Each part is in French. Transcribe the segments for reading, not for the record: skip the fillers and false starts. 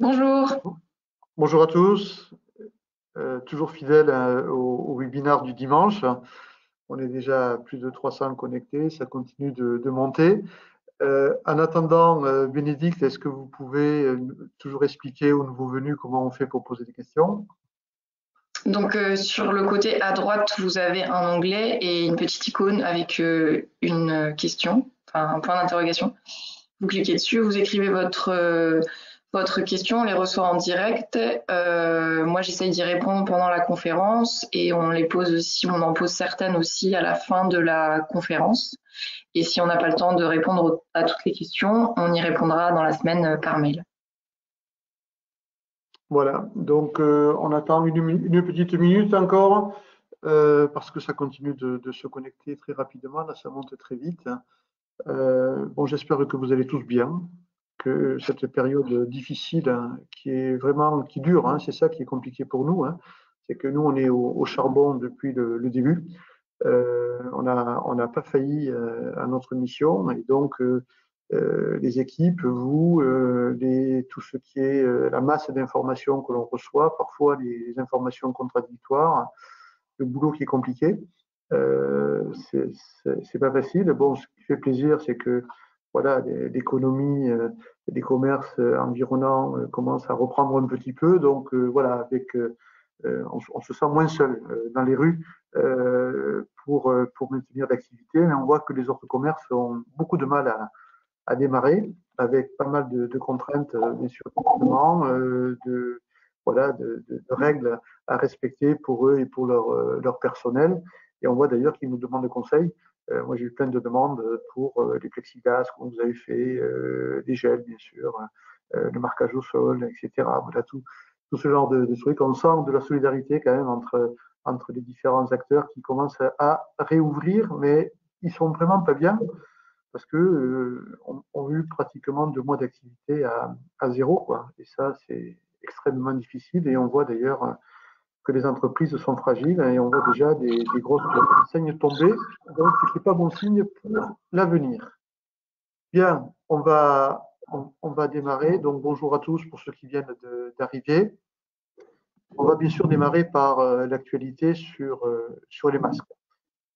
Bonjour. Bonjour à tous, toujours fidèles au webinaire du dimanche. On est déjà à plus de 300 connectés, ça continue de monter. En attendant, Bénédicte, est-ce que vous pouvez toujours expliquer aux nouveaux venus comment on fait pour poser des questions? Donc sur le côté à droite, vous avez un onglet et une petite icône avec une question, enfin un point d'interrogation. Vous cliquez dessus, vous écrivez votre question, on les reçoit en direct. Moi, j'essaye d'y répondre pendant la conférence et on les pose aussi, on en pose certaines aussi à la fin de la conférence. Et si on n'a pas le temps de répondre à toutes les questions, on y répondra dans la semaine par mail. Voilà, donc on attend une petite minute encore parce que ça continue de se connecter très rapidement, là ça monte très vite. Bon, j'espère que vous allez tous bien, que cette période difficile qui dure, hein, c'est ça qui est compliqué pour nous, hein, c'est que nous on est au charbon depuis le début. On n'a pas failli à notre mission et donc les équipes, vous, tout ce qui est la masse d'informations que l'on reçoit, parfois les informations contradictoires, le boulot qui est compliqué. C'est pas facile. Bon, ce qui fait plaisir, c'est que voilà, l'économie, les commerces environnants commencent à reprendre un petit peu. Donc voilà, on se sent moins seul dans les rues pour maintenir l'activité, mais on voit que les autres commerces ont beaucoup de mal à démarrer, avec pas mal de contraintes, bien sûr, voilà, de règles à respecter pour eux et pour leur personnel. Et on voit d'ailleurs qu'ils nous demandent des conseils. Moi, j'ai eu plein de demandes pour les plexiglas, comme vous avez fait, des gels, bien sûr, le marquage au sol, etc. Voilà, tout ce genre de trucs. On sent de la solidarité quand même entre les différents acteurs qui commencent à réouvrir, mais ils sont vraiment pas bien parce que ont eu pratiquement 2 mois d'activité à zéro, quoi. Et ça, c'est extrêmement difficile. Et on voit d'ailleurs que les entreprises sont fragiles et on voit déjà des grosses enseignes tomber. Donc, ce n'est pas bon signe pour l'avenir. Bien, on va démarrer. Donc, bonjour à tous pour ceux qui viennent d'arriver. On va bien sûr démarrer par l'actualité sur les masques.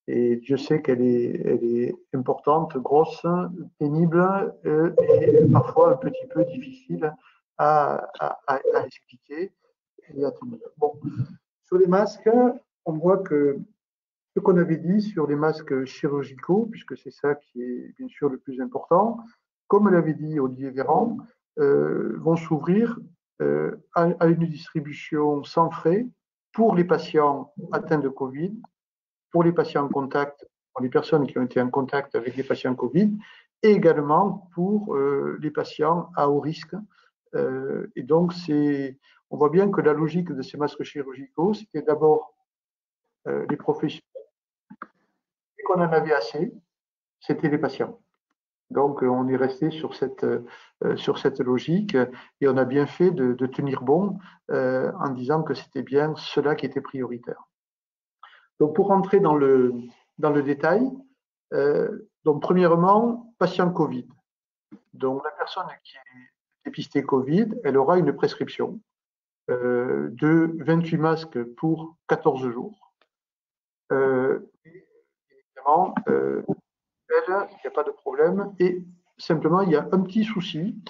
Et Dieu sait elle est importante, grosse, pénible et parfois un petit peu difficile à expliquer et à tenir. Bon, sur les masques, on voit que ce qu'on avait dit sur les masques chirurgicaux, puisque c'est ça qui est bien sûr le plus important, comme l'avait dit Olivier Véran, vont s'ouvrir à une distribution sans frais pour les patients atteints de Covid, pour les patients en contact, pour les personnes qui ont été en contact avec les patients Covid, et également pour les patients à haut risque. Et donc, on voit bien que la logique de ces masques chirurgicaux, c'était d'abord les professionnels. Dès qu'on en avait assez, c'était les patients. Donc, on est resté sur cette logique et on a bien fait de tenir bon en disant que c'était bien cela qui était prioritaire. Donc, pour rentrer dans le détail, donc, premièrement, patient Covid. Donc, la personne qui est dépistée Covid, elle aura une prescription de 28 masques pour 14 jours. Évidemment, elle, il n'y a pas de problème. Et simplement, il y a un petit souci,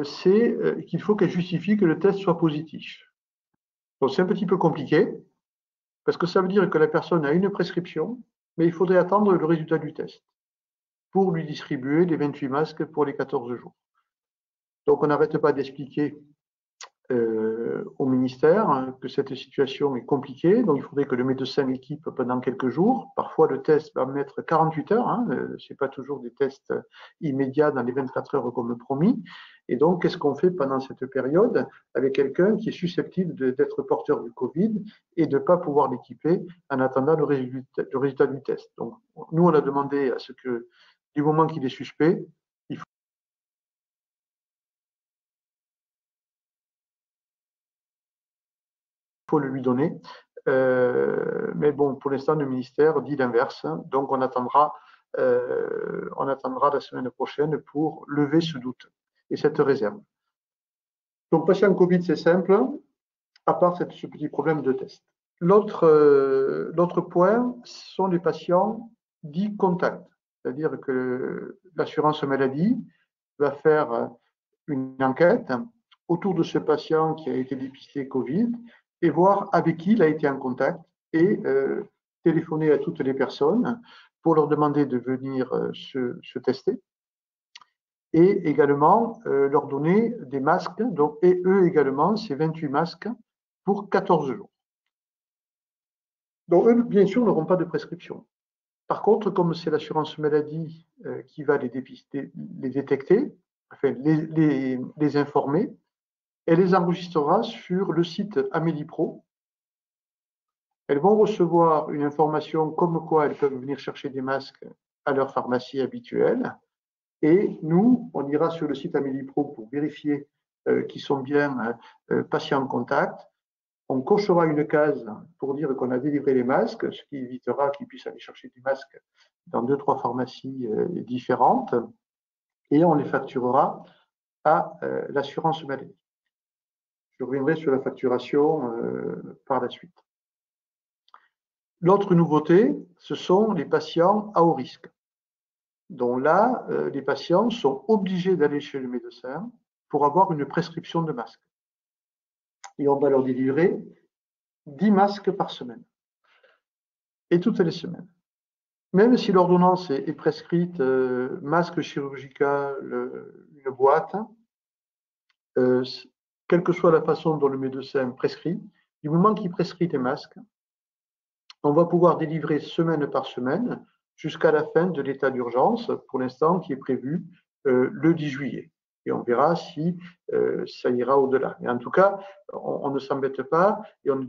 c'est qu'il faut qu'elle justifie que le test soit positif. Donc, c'est un petit peu compliqué, parce que ça veut dire que la personne a une prescription, mais il faudrait attendre le résultat du test pour lui distribuer les 28 masques pour les 14 jours. Donc, on n'arrête pas d'expliquer au ministère que cette situation est compliquée. Donc, il faudrait que le médecin équipe pendant quelques jours. Parfois, le test va mettre 48 heures. Hein, ce n'est pas toujours des tests immédiats dans les 24 heures comme promis. Et donc, qu'est-ce qu'on fait pendant cette période avec quelqu'un qui est susceptible d'être porteur du Covid et de ne pas pouvoir l'équiper en attendant le résultat du test. Donc, nous, on a demandé à ce que, du moment qu'il est suspect, il faut le lui donner. Mais bon, pour l'instant, le ministère dit l'inverse. Donc, on attendra la semaine prochaine pour lever ce doute et cette réserve. Donc, patient Covid, c'est simple, à part ce petit problème de test. L'autre point sont les patients dits contacts, c'est-à-dire que l'assurance maladie va faire une enquête autour de ce patient qui a été dépisté Covid et voir avec qui il a été en contact et téléphoner à toutes les personnes pour leur demander de venir se tester et également leur donner des masques, donc, et eux également, c'est 28 masques pour 14 jours. Donc, eux, bien sûr, n'auront pas de prescription. Par contre, comme c'est l'assurance maladie qui va les dépister, les détecter, enfin, les informer, elle les enregistrera sur le site Amélie Pro. Elles vont recevoir une information comme quoi elles peuvent venir chercher des masques à leur pharmacie habituelle. Et nous, on ira sur le site Amélie Pro pour vérifier qu'ils sont bien patients en contact. On cochera une case pour dire qu'on a délivré les masques, ce qui évitera qu'ils puissent aller chercher des masques dans 2-3 pharmacies différentes. Et on les facturera à l'assurance maladie. Je reviendrai sur la facturation par la suite. L'autre nouveauté, ce sont les patients à haut risque. Donc là, les patients sont obligés d'aller chez le médecin pour avoir une prescription de masques. Et on va leur délivrer 10 masques par semaine. Et toutes les semaines. Même si l'ordonnance est prescrite, masque chirurgical, une boîte, quelle que soit la façon dont le médecin prescrit, du moment qu'il prescrit des masques, on va pouvoir délivrer semaine par semaine jusqu'à la fin de l'état d'urgence, pour l'instant qui est prévu le 10 juillet. Et on verra si ça ira au-delà. Mais en tout cas, on ne s'embête pas et on ne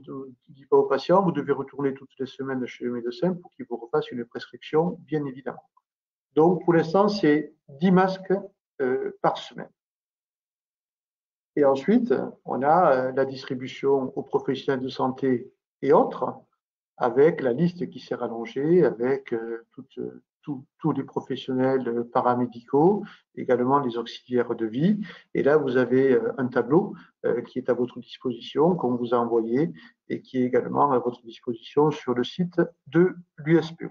dit pas aux patients, vous devez retourner toutes les semaines chez le médecin pour qu'il vous refasse une prescription, bien évidemment. Donc, pour l'instant, c'est 10 masques par semaine. Et ensuite, on a la distribution aux professionnels de santé et autres, avec la liste qui s'est rallongée, avec tous les professionnels paramédicaux, également les auxiliaires de vie. Et là, vous avez un tableau qui est à votre disposition, qu'on vous a envoyé, et qui est également à votre disposition sur le site de l'USPO.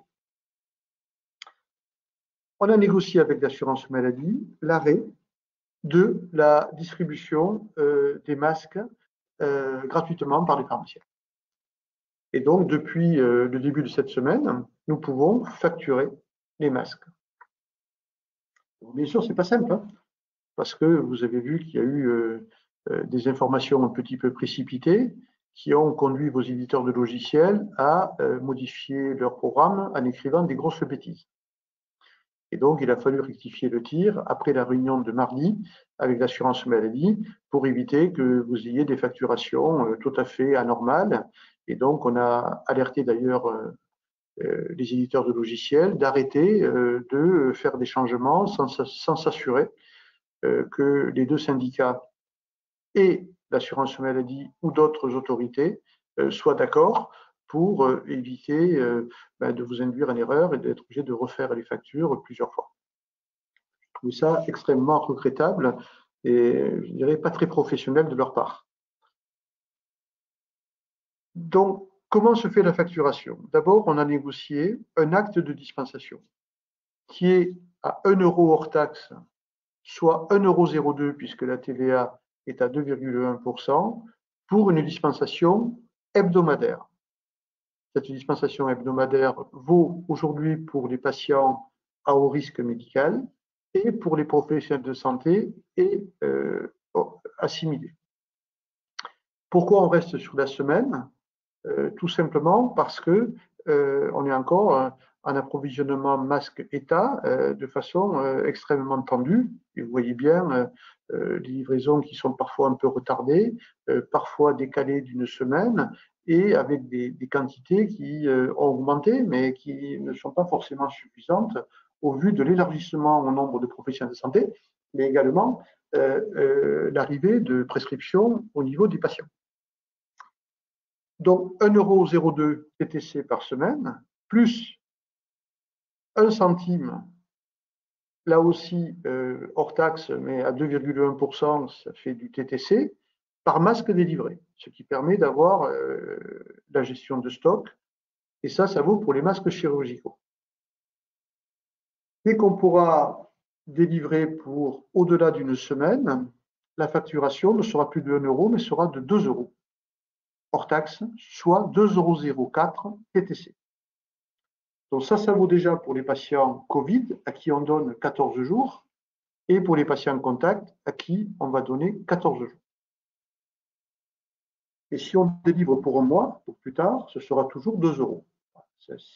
On a négocié avec l'assurance maladie l'arrêt de la distribution des masques gratuitement par les pharmaciens. Et donc, depuis le début de cette semaine, nous pouvons facturer les masques. Bien sûr, ce n'est pas simple, hein, parce que vous avez vu qu'il y a eu des informations un petit peu précipitées qui ont conduit vos éditeurs de logiciels à modifier leur programme en écrivant des grosses bêtises. Et donc, il a fallu rectifier le tir après la réunion de mardi avec l'assurance maladie pour éviter que vous ayez des facturations tout à fait anormales. Et donc, on a alerté d'ailleurs les éditeurs de logiciels d'arrêter de faire des changements sans s'assurer que les deux syndicats et l'assurance maladie ou d'autres autorités soient d'accord pour éviter de vous induire en erreur et d'être obligé de refaire les factures plusieurs fois. Je trouve ça extrêmement regrettable et je dirais pas très professionnel de leur part. Donc, comment se fait la facturation? D'abord, on a négocié un acte de dispensation qui est à 1 euro hors taxe, soit 1,02 € puisque la TVA est à 2,1% pour une dispensation hebdomadaire. Cette dispensation hebdomadaire vaut aujourd'hui pour les patients à haut risque médical et pour les professionnels de santé et assimilés. Pourquoi on reste sur la semaine? Tout simplement parce que on est encore en approvisionnement masque État de façon extrêmement tendue. Et vous voyez bien des livraisons qui sont parfois un peu retardées, parfois décalées d'une semaine, et avec des quantités qui ont augmenté, mais qui ne sont pas forcément suffisantes au vu de l'élargissement au nombre de professionnels de santé, mais également l'arrivée de prescriptions au niveau des patients. Donc 1,02 € TTC par semaine, plus 1 centime, là aussi hors taxe, mais à 2,1%, ça fait du TTC, par masque délivré, ce qui permet d'avoir la gestion de stock. Et ça vaut pour les masques chirurgicaux. Dès qu'on pourra délivrer pour au-delà d'une semaine, la facturation ne sera plus de 1 euro, mais sera de 2 euros hors taxe, soit 2,04 € TTC. Donc ça vaut déjà pour les patients Covid, à qui on donne 14 jours, et pour les patients contact, à qui on va donner 14 jours. Et si on délivre pour un mois, ou plus tard, ce sera toujours 2 euros.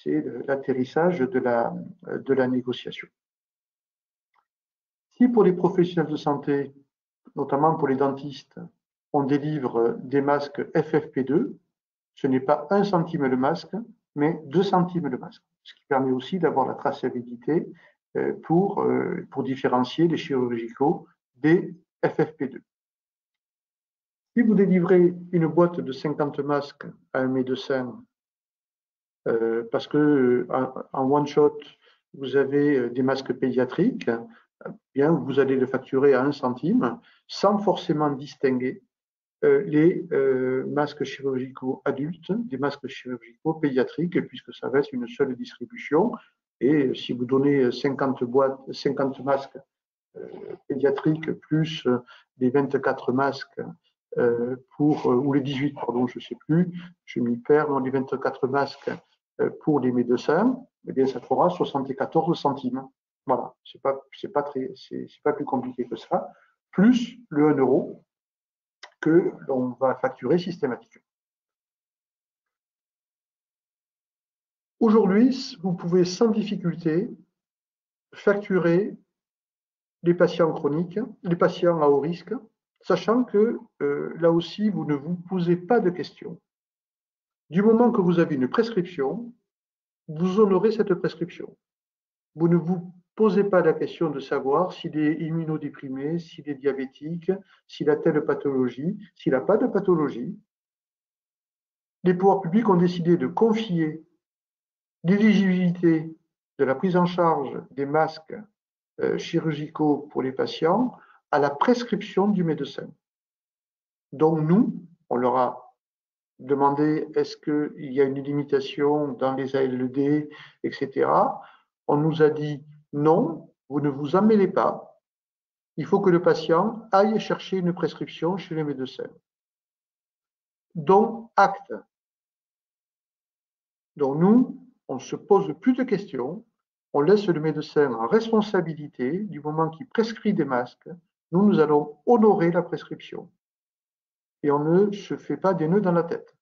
C'est l'atterrissage de la négociation. Si pour les professionnels de santé, notamment pour les dentistes, on délivre des masques FFP2, ce n'est pas 1 centime le masque, mais 2 centimes le masque, ce qui permet aussi d'avoir la traçabilité pour différencier les chirurgicaux des FFP2. Si vous délivrez une boîte de 50 masques à un médecin, parce que en one shot, vous avez des masques pédiatriques, bien, vous allez le facturer à 1 centime, sans forcément distinguer les masques chirurgicaux adultes des masques chirurgicaux pédiatriques, puisque ça va être une seule distribution. Et si vous donnez 50 masques pédiatriques plus les 24 masques ou les 18, pardon, je ne sais plus, je m'y perds, non, les 24 masques pour les médecins, eh bien, ça fera 74 centimes. Voilà, c'est pas plus compliqué que ça, plus le 1 euro que l'on va facturer systématiquement. Aujourd'hui, vous pouvez sans difficulté facturer les patients chroniques, les patients à haut risque, sachant que là aussi, vous ne vous posez pas de questions. Du moment que vous avez une prescription, vous honorez cette prescription. Vous ne vous posez pas la question de savoir s'il est immunodéprimé, s'il est diabétique, s'il a telle pathologie, s'il n'a pas de pathologie. Les pouvoirs publics ont décidé de confier l'éligibilité de la prise en charge des masques chirurgicaux pour les patients à la prescription du médecin. Donc nous, on leur a demandé est-ce qu'il y a une limitation dans les ALD, etc. On nous a dit non, vous ne vous en mêlez pas. Il faut que le patient aille chercher une prescription chez le médecin. Donc, acte. Donc nous, on ne se pose plus de questions, on laisse le médecin en responsabilité du moment qu'il prescrit des masques. Nous allons honorer la prescription. Et on ne se fait pas des nœuds dans la tête.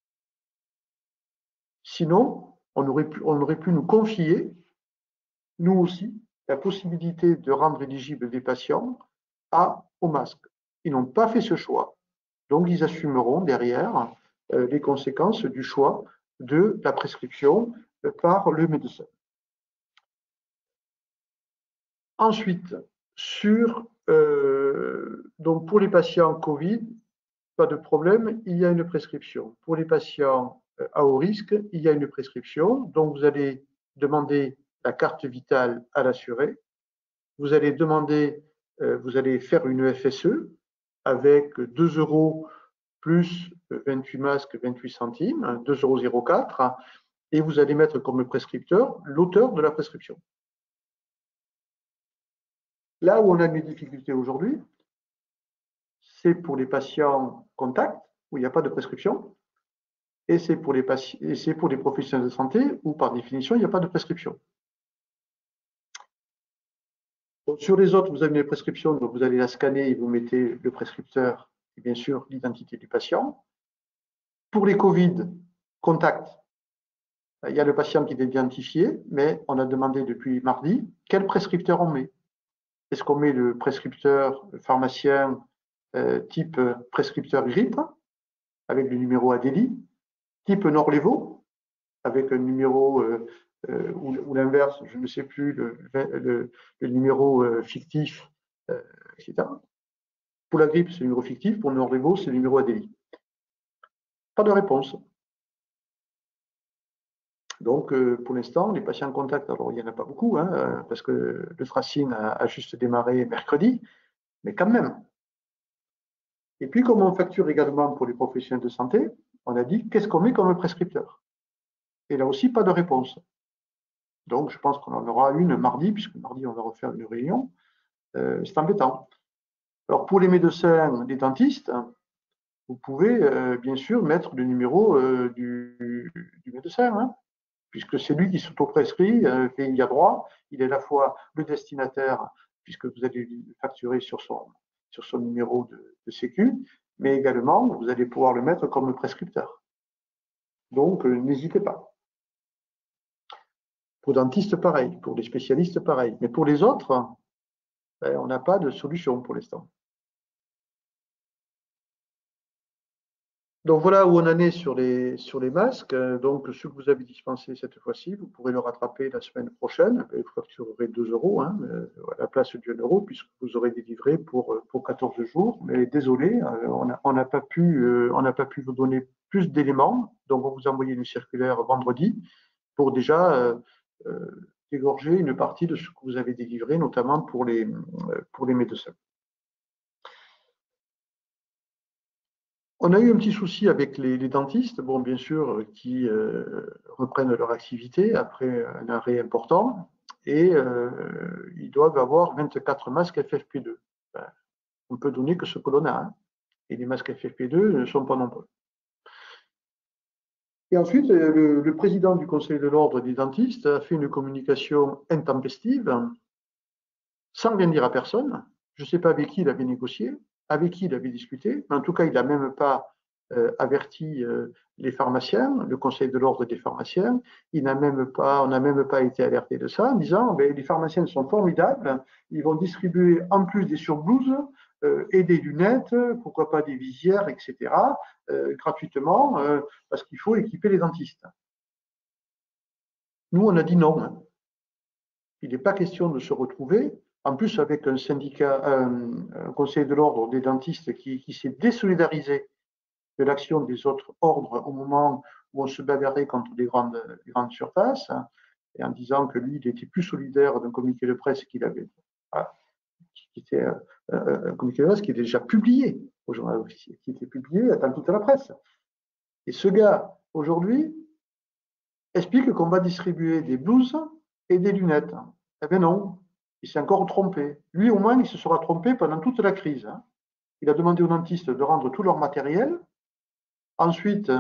Sinon, on aurait pu nous confier, nous aussi, la possibilité de rendre éligibles des patients au masque. Ils n'ont pas fait ce choix, donc ils assumeront derrière les conséquences du choix de la prescription par le médecin. Ensuite, donc pour les patients Covid, pas de problème, il y a une prescription. Pour les patients à haut risque, il y a une prescription. Donc, vous allez demander la carte vitale à l'assuré. Vous allez vous allez faire une FSE avec 2 euros plus 28 masques, 28 centimes, 2,04 €, et vous allez mettre comme prescripteur l'auteur de la prescription. Là où on a une difficulté aujourd'hui, c'est pour les patients contacts, où il n'y a pas de prescription, et c'est pour les professionnels de santé, où par définition, il n'y a pas de prescription. Donc, sur les autres, vous avez une prescription, donc vous allez la scanner et vous mettez le prescripteur et bien sûr l'identité du patient. Pour les Covid contacts, il y a le patient qui est identifié, mais on a demandé depuis mardi quel prescripteur on met. Est-ce qu'on met le prescripteur pharmacien type prescripteur grippe, avec le numéro Adélie, type Norlevo, avec un numéro ou l'inverse, je ne sais plus, le numéro fictif, etc. Pour la grippe, c'est le numéro fictif, pour Norlevo, c'est le numéro Adélie. Pas de réponse. Donc, pour l'instant, les patients en contact, alors il n'y en a pas beaucoup, hein, parce que le tracing a juste démarré mercredi, mais quand même. Et puis, comme on facture également pour les professionnels de santé, on a dit qu'est-ce qu'on met comme prescripteur? Et là aussi, pas de réponse. Donc, je pense qu'on en aura une mardi, puisque mardi, on va refaire une réunion. C'est embêtant. Alors, pour les médecins, les dentistes, vous pouvez bien sûr mettre le numéro du médecin, hein, puisque c'est lui qui s'auto-prescrit, et il y a droit. Il est à la fois le destinataire, puisque vous allez lui facturer sur son numéro de sécu, mais également, vous allez pouvoir le mettre comme prescripteur. Donc, n'hésitez pas. Pour les dentistes, pareil. Pour les spécialistes, pareil. Mais pour les autres, on n'a pas de solution pour l'instant. Donc voilà où on en est sur les masques. Donc ceux que vous avez dispensés cette fois-ci, vous pourrez le rattraper la semaine prochaine. Vous facturerez 2 € hein, à la place de 1 € puisque vous aurez délivré pour 14 jours. Mais désolé, on n'a pas pu vous donner plus d'éléments. Donc on vous a envoyé une circulaire vendredi pour déjà dégorger une partie de ce que vous avez délivré, notamment pour les médecins. On a eu un petit souci avec les dentistes, bon, bien sûr, qui reprennent leur activité après un arrêt important, et ils doivent avoir 24 masques FFP2. Ben, on peut donner que ce que l'on a, hein, et les masques FFP2 ne sont pas nombreux. Et ensuite, le président du Conseil de l'Ordre des dentistes a fait une communication intempestive, sans rien dire à personne. Je ne sais pas avec qui il avait négocié, avec qui il avait discuté, mais en tout cas, il n'a même pas averti les pharmaciens, le Conseil de l'Ordre des pharmaciens. On n'a même pas été alerté de ça, en disant les pharmaciens sont formidables, ils vont distribuer en plus des surblouses et des lunettes, pourquoi pas des visières, etc., gratuitement, parce qu'il faut équiper les dentistes. Nous, on a dit non. Hein. Il n'est pas question de se retrouver, en plus avec un syndicat, un Conseil de l'Ordre des dentistes qui s'est désolidarisé de l'action des autres ordres au moment où on se bagarrait contre les grandes surfaces, et en disant que lui, il était plus solidaire d'un communiqué de presse qu'il avait, qui était un communiqué de presse qui était déjà publié au journal officiel, qui était publié dans toute la presse. Et ce gars, aujourd'hui, explique qu'on va distribuer des blouses et des lunettes. Eh bien non, il s'est encore trompé. Lui, au moins, il se sera trompé pendant toute la crise. Il a demandé aux dentistes de rendre tout leur matériel. Ensuite,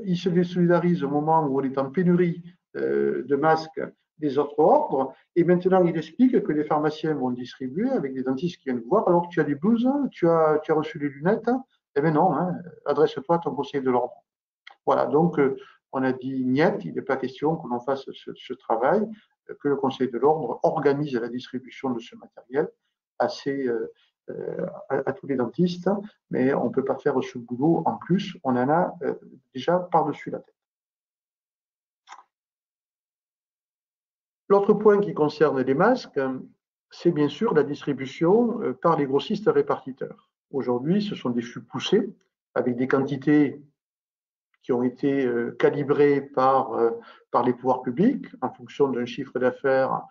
il se désolidarise au moment où on est en pénurie de masques des autres ordres. Et maintenant, il explique que les pharmaciens vont distribuer avec des dentistes qui viennent voir. Alors que tu as des blouses, tu as reçu les lunettes. Eh bien non, hein, adresse-toi à ton conseiller de l'ordre. Voilà, donc on a dit niet, il n'est pas question que l'on fasse ce travail, que le Conseil de l'Ordre organise la distribution de ce matériel à tous les dentistes, mais on ne peut pas faire ce boulot en plus, on en a déjà par-dessus la tête. L'autre point qui concerne les masques, c'est bien sûr la distribution par les grossistes répartiteurs. Aujourd'hui, ce sont des flux poussés avec des quantités qui ont été calibrés par les pouvoirs publics en fonction d'un chiffre d'affaires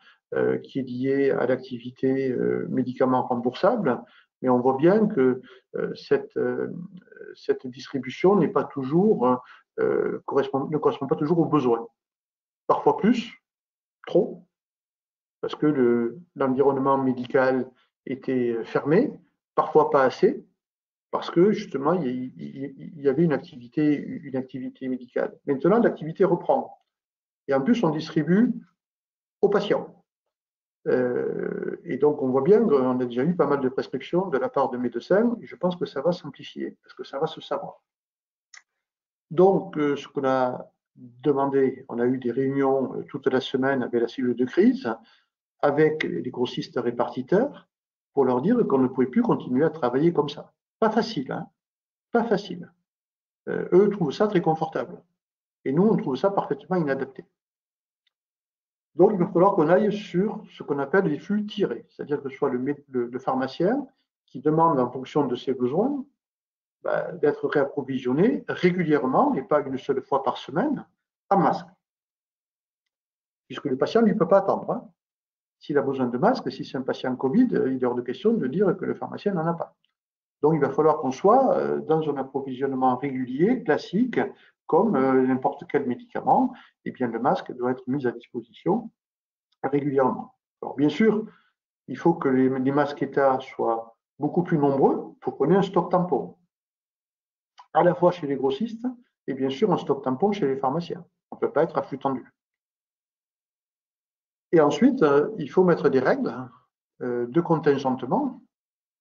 qui est lié à l'activité médicaments remboursables. Mais on voit bien que cette distribution n'est pas toujours, ne correspond pas toujours aux besoins. Parfois plus, trop, parce que l'environnement médical était fermé, parfois pas assez, parce que justement, il y avait une activité médicale. Maintenant, l'activité reprend. Et en plus, on distribue aux patients. Et donc, on voit bien qu'on a déjà eu pas mal de prescriptions de la part de médecins, et je pense que ça va s'amplifier, parce que ça va se savoir. Donc, ce qu'on a demandé, on a eu des réunions toute la semaine avec la cellule de crise, avec les grossistes répartiteurs, pour leur dire qu'on ne pouvait plus continuer à travailler comme ça. Pas facile, hein? Pas facile. Eux trouvent ça très confortable. Et nous, on trouve ça parfaitement inadapté. Donc, il va falloir qu'on aille sur ce qu'on appelle les flux tirés, c'est-à-dire que ce soit le pharmacien qui demande en fonction de ses besoins d'être réapprovisionné régulièrement, et pas une seule fois par semaine, en masque. Puisque le patient ne peut pas attendre. Hein. S'il a besoin de masque, si c'est un patient Covid, il est hors de question de dire que le pharmacien n'en a pas. Donc, il va falloir qu'on soit dans un approvisionnement régulier, classique, comme n'importe quel médicament. Et bien, le masque doit être mis à disposition régulièrement. Alors, bien sûr, il faut que les masques État soient beaucoup plus nombreux pour qu'on ait un stock tampon, à la fois chez les grossistes et bien sûr un stock tampon chez les pharmaciens. On ne peut pas être à flux tendu. Et ensuite, il faut mettre des règles de contingentement,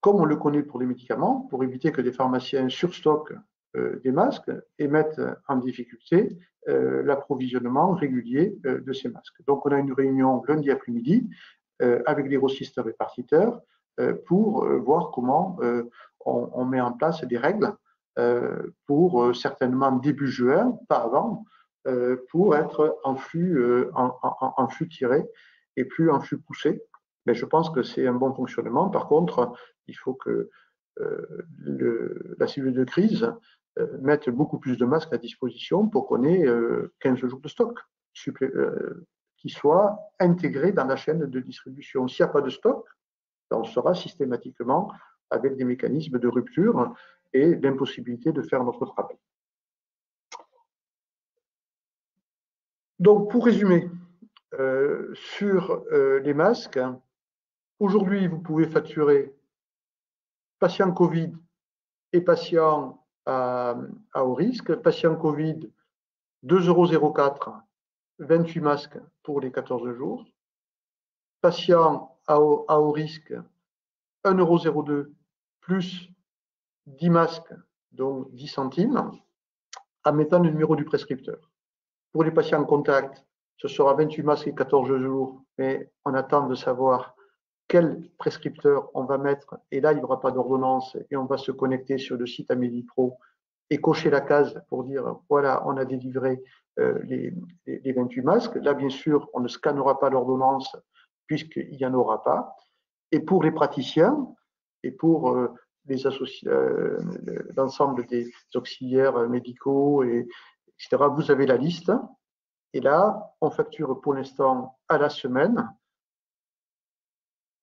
comme on le connaît pour les médicaments, pour éviter que des pharmaciens surstockent des masques et mettent en difficulté l'approvisionnement régulier de ces masques. Donc, on a une réunion lundi après-midi avec les grossistes répartiteurs pour voir comment on met en place des règles pour certainement début juin, pas avant, pour être en flux tiré et plus en flux poussé. Mais je pense que c'est un bon fonctionnement. Par contre, il faut que la cellule de crise mette beaucoup plus de masques à disposition pour qu'on ait 15 jours de stock qui soient intégrés dans la chaîne de distribution. S'il n'y a pas de stock, on sera systématiquement avec des mécanismes de rupture et d'impossibilité de faire notre travail. Donc, pour résumer, sur les masques, aujourd'hui, vous pouvez facturer patient Covid et patient à haut risque. Patient Covid, 2,04 €, 28 masques pour les 14 jours. Patient à haut risque, 1,02 € plus 10 masques, donc 10 centimes, en mettant le numéro du prescripteur. Pour les patients en contact, ce sera 28 masques et 14 jours, mais on attend de savoir quel prescripteur on va mettre. Et là, il n'y aura pas d'ordonnance et on va se connecter sur le site Amélie Pro et cocher la case pour dire voilà, on a délivré les 28 masques. Là, bien sûr, on ne scannera pas l'ordonnance puisqu'il n'y en aura pas. Et pour les praticiens et pour l'ensemble des auxiliaires médicaux, etc., vous avez la liste. Et là, on facture pour l'instant à la semaine.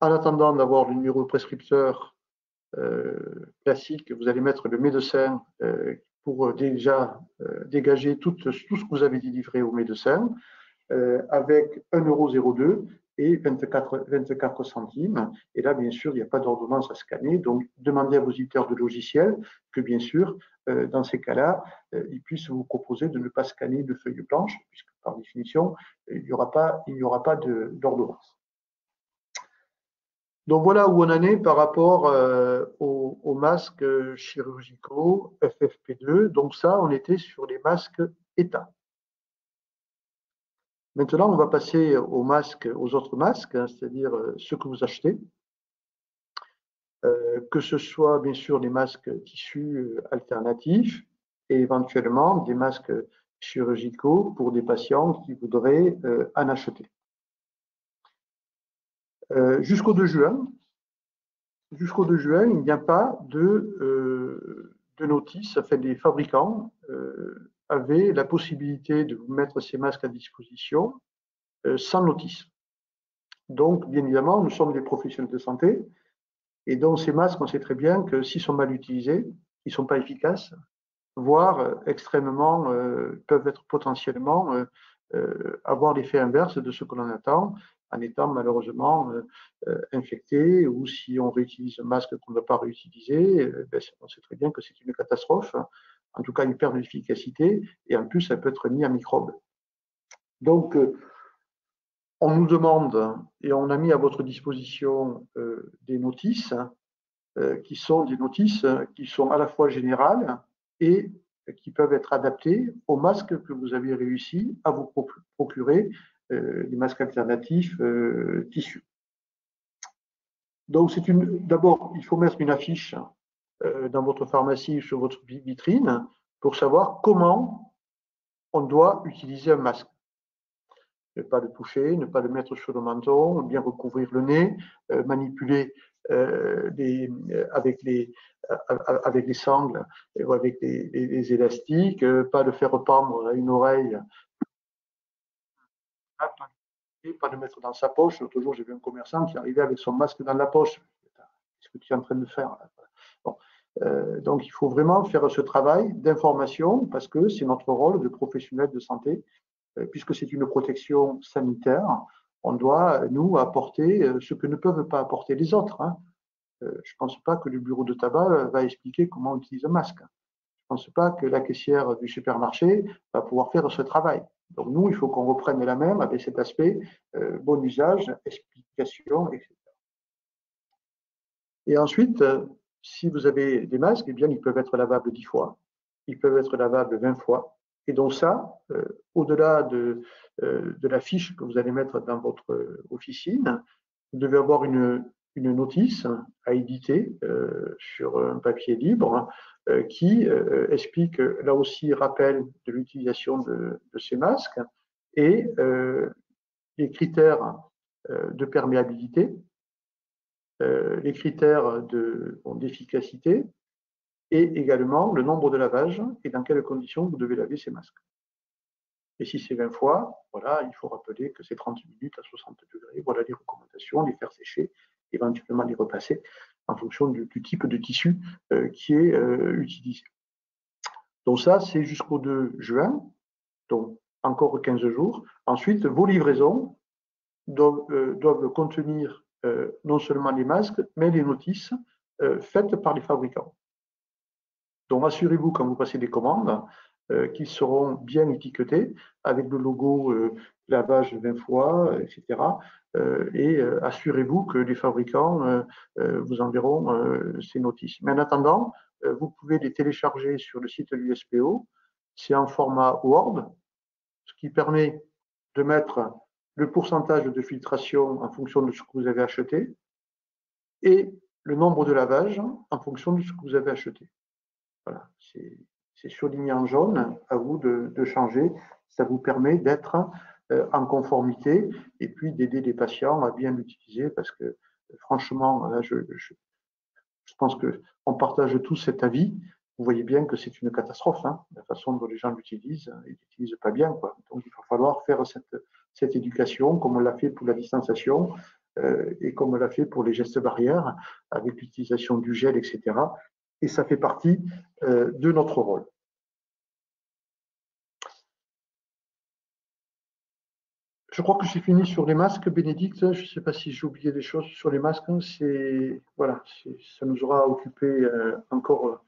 En attendant d'avoir le numéro de prescripteur classique, vous allez mettre le médecin pour déjà dégager tout ce que vous avez délivré au médecin avec 1,02 € et 24 centimes. Et là, bien sûr, il n'y a pas d'ordonnance à scanner. Donc, demandez à vos éditeurs de logiciels que, bien sûr, dans ces cas-là, ils puissent vous proposer de ne pas scanner de feuille blanche, puisque par définition, il n'y aura pas d'ordonnance. Donc voilà où on en est par rapport aux masques chirurgicaux FFP2. Donc ça, on était sur les masques État. Maintenant, on va passer aux autres masques, hein, c'est-à-dire ceux que vous achetez, que ce soit bien sûr les masques tissus alternatifs et éventuellement des masques chirurgicaux pour des patients qui voudraient en acheter. Jusqu'au 2 juin, il n'y a pas de notice. Enfin, les fabricants avaient la possibilité de vous mettre ces masques à disposition sans notice. Donc, bien évidemment, nous sommes des professionnels de santé et donc ces masques, on sait très bien que s'ils sont mal utilisés, ils ne sont pas efficaces, voire extrêmement, peuvent être potentiellement avoir l'effet inverse de ce que l'on attend en étant malheureusement infecté, ou si on réutilise un masque qu'on ne va pas réutiliser, on sait très bien que c'est une catastrophe, en tout cas une perte d'efficacité, et en plus ça peut être mis à microbes. Donc on nous demande, et on a mis à votre disposition des notices, qui sont des notices qui sont à la fois générales et qui peuvent être adaptées aux masques que vous avez réussi à vous procurer, les masques alternatifs tissus. Donc, d'abord, il faut mettre une affiche dans votre pharmacie ou sur votre vitrine pour savoir comment on doit utiliser un masque. Ne pas le toucher, ne pas le mettre sur le menton, bien recouvrir le nez, manipuler avec les sangles ou avec les élastiques, pas le faire pendre à une oreille, pas le mettre dans sa poche. L'autre jour, j'ai vu un commerçant qui arrivait avec son masque dans la poche. Qu'est-ce que tu es en train de faire? Bon. Donc, il faut vraiment faire ce travail d'information parce que c'est notre rôle de professionnel de santé, puisque c'est une protection sanitaire. On doit, nous, apporter ce que ne peuvent pas apporter les autres. Hein. Je ne pense pas que le bureau de tabac va expliquer comment on utilise un masque. Je ne pense pas que la caissière du supermarché va pouvoir faire ce travail. Donc, nous, il faut qu'on reprenne la main avec cet aspect bon usage, explication, etc. Et ensuite, si vous avez des masques, eh bien, ils peuvent être lavables 10 fois, ils peuvent être lavables 20 fois. Et donc ça, au-delà de la fiche que vous allez mettre dans votre officine, vous devez avoir une notice à éditer sur un papier libre qui explique, là aussi, rappel de l'utilisation de ces masques et les critères de perméabilité, les critères d'efficacité et également le nombre de lavages et dans quelles conditions vous devez laver ces masques. Et si c'est 20 fois, voilà, il faut rappeler que c'est 30 minutes à 60 degrés. Voilà les recommandations, les faire sécher, éventuellement les repasser en fonction du type de tissu qui est utilisé. Donc ça, c'est jusqu'au 2 juin, donc encore 15 jours. Ensuite, vos livraisons doivent contenir non seulement les masques, mais les notices faites par les fabricants. Donc assurez-vous quand vous passez des commandes qu'ils seront bien étiquetés avec le logo lavage 20 fois, etc. Et assurez-vous que les fabricants vous enverront ces notices. Mais en attendant, vous pouvez les télécharger sur le site de l'USPO. C'est en format Word, ce qui permet de mettre le pourcentage de filtration en fonction de ce que vous avez acheté et le nombre de lavages en fonction de ce que vous avez acheté. Voilà, c'est surligné en jaune, à vous de changer. Ça vous permet d'être en conformité et puis d'aider les patients à bien l'utiliser parce que franchement, là, je pense qu'on partage tous cet avis. Vous voyez bien que c'est une catastrophe, hein, la façon dont les gens l'utilisent, ils l'utilisent pas bien, quoi. Donc il va falloir faire cette éducation comme on l'a fait pour la distanciation et comme on l'a fait pour les gestes barrières avec l'utilisation du gel, etc. Et ça fait partie de notre rôle. Je crois que j'ai fini sur les masques, Bénédicte. Je ne sais pas si j'ai oublié des choses sur les masques. Voilà, ça nous aura occupé encore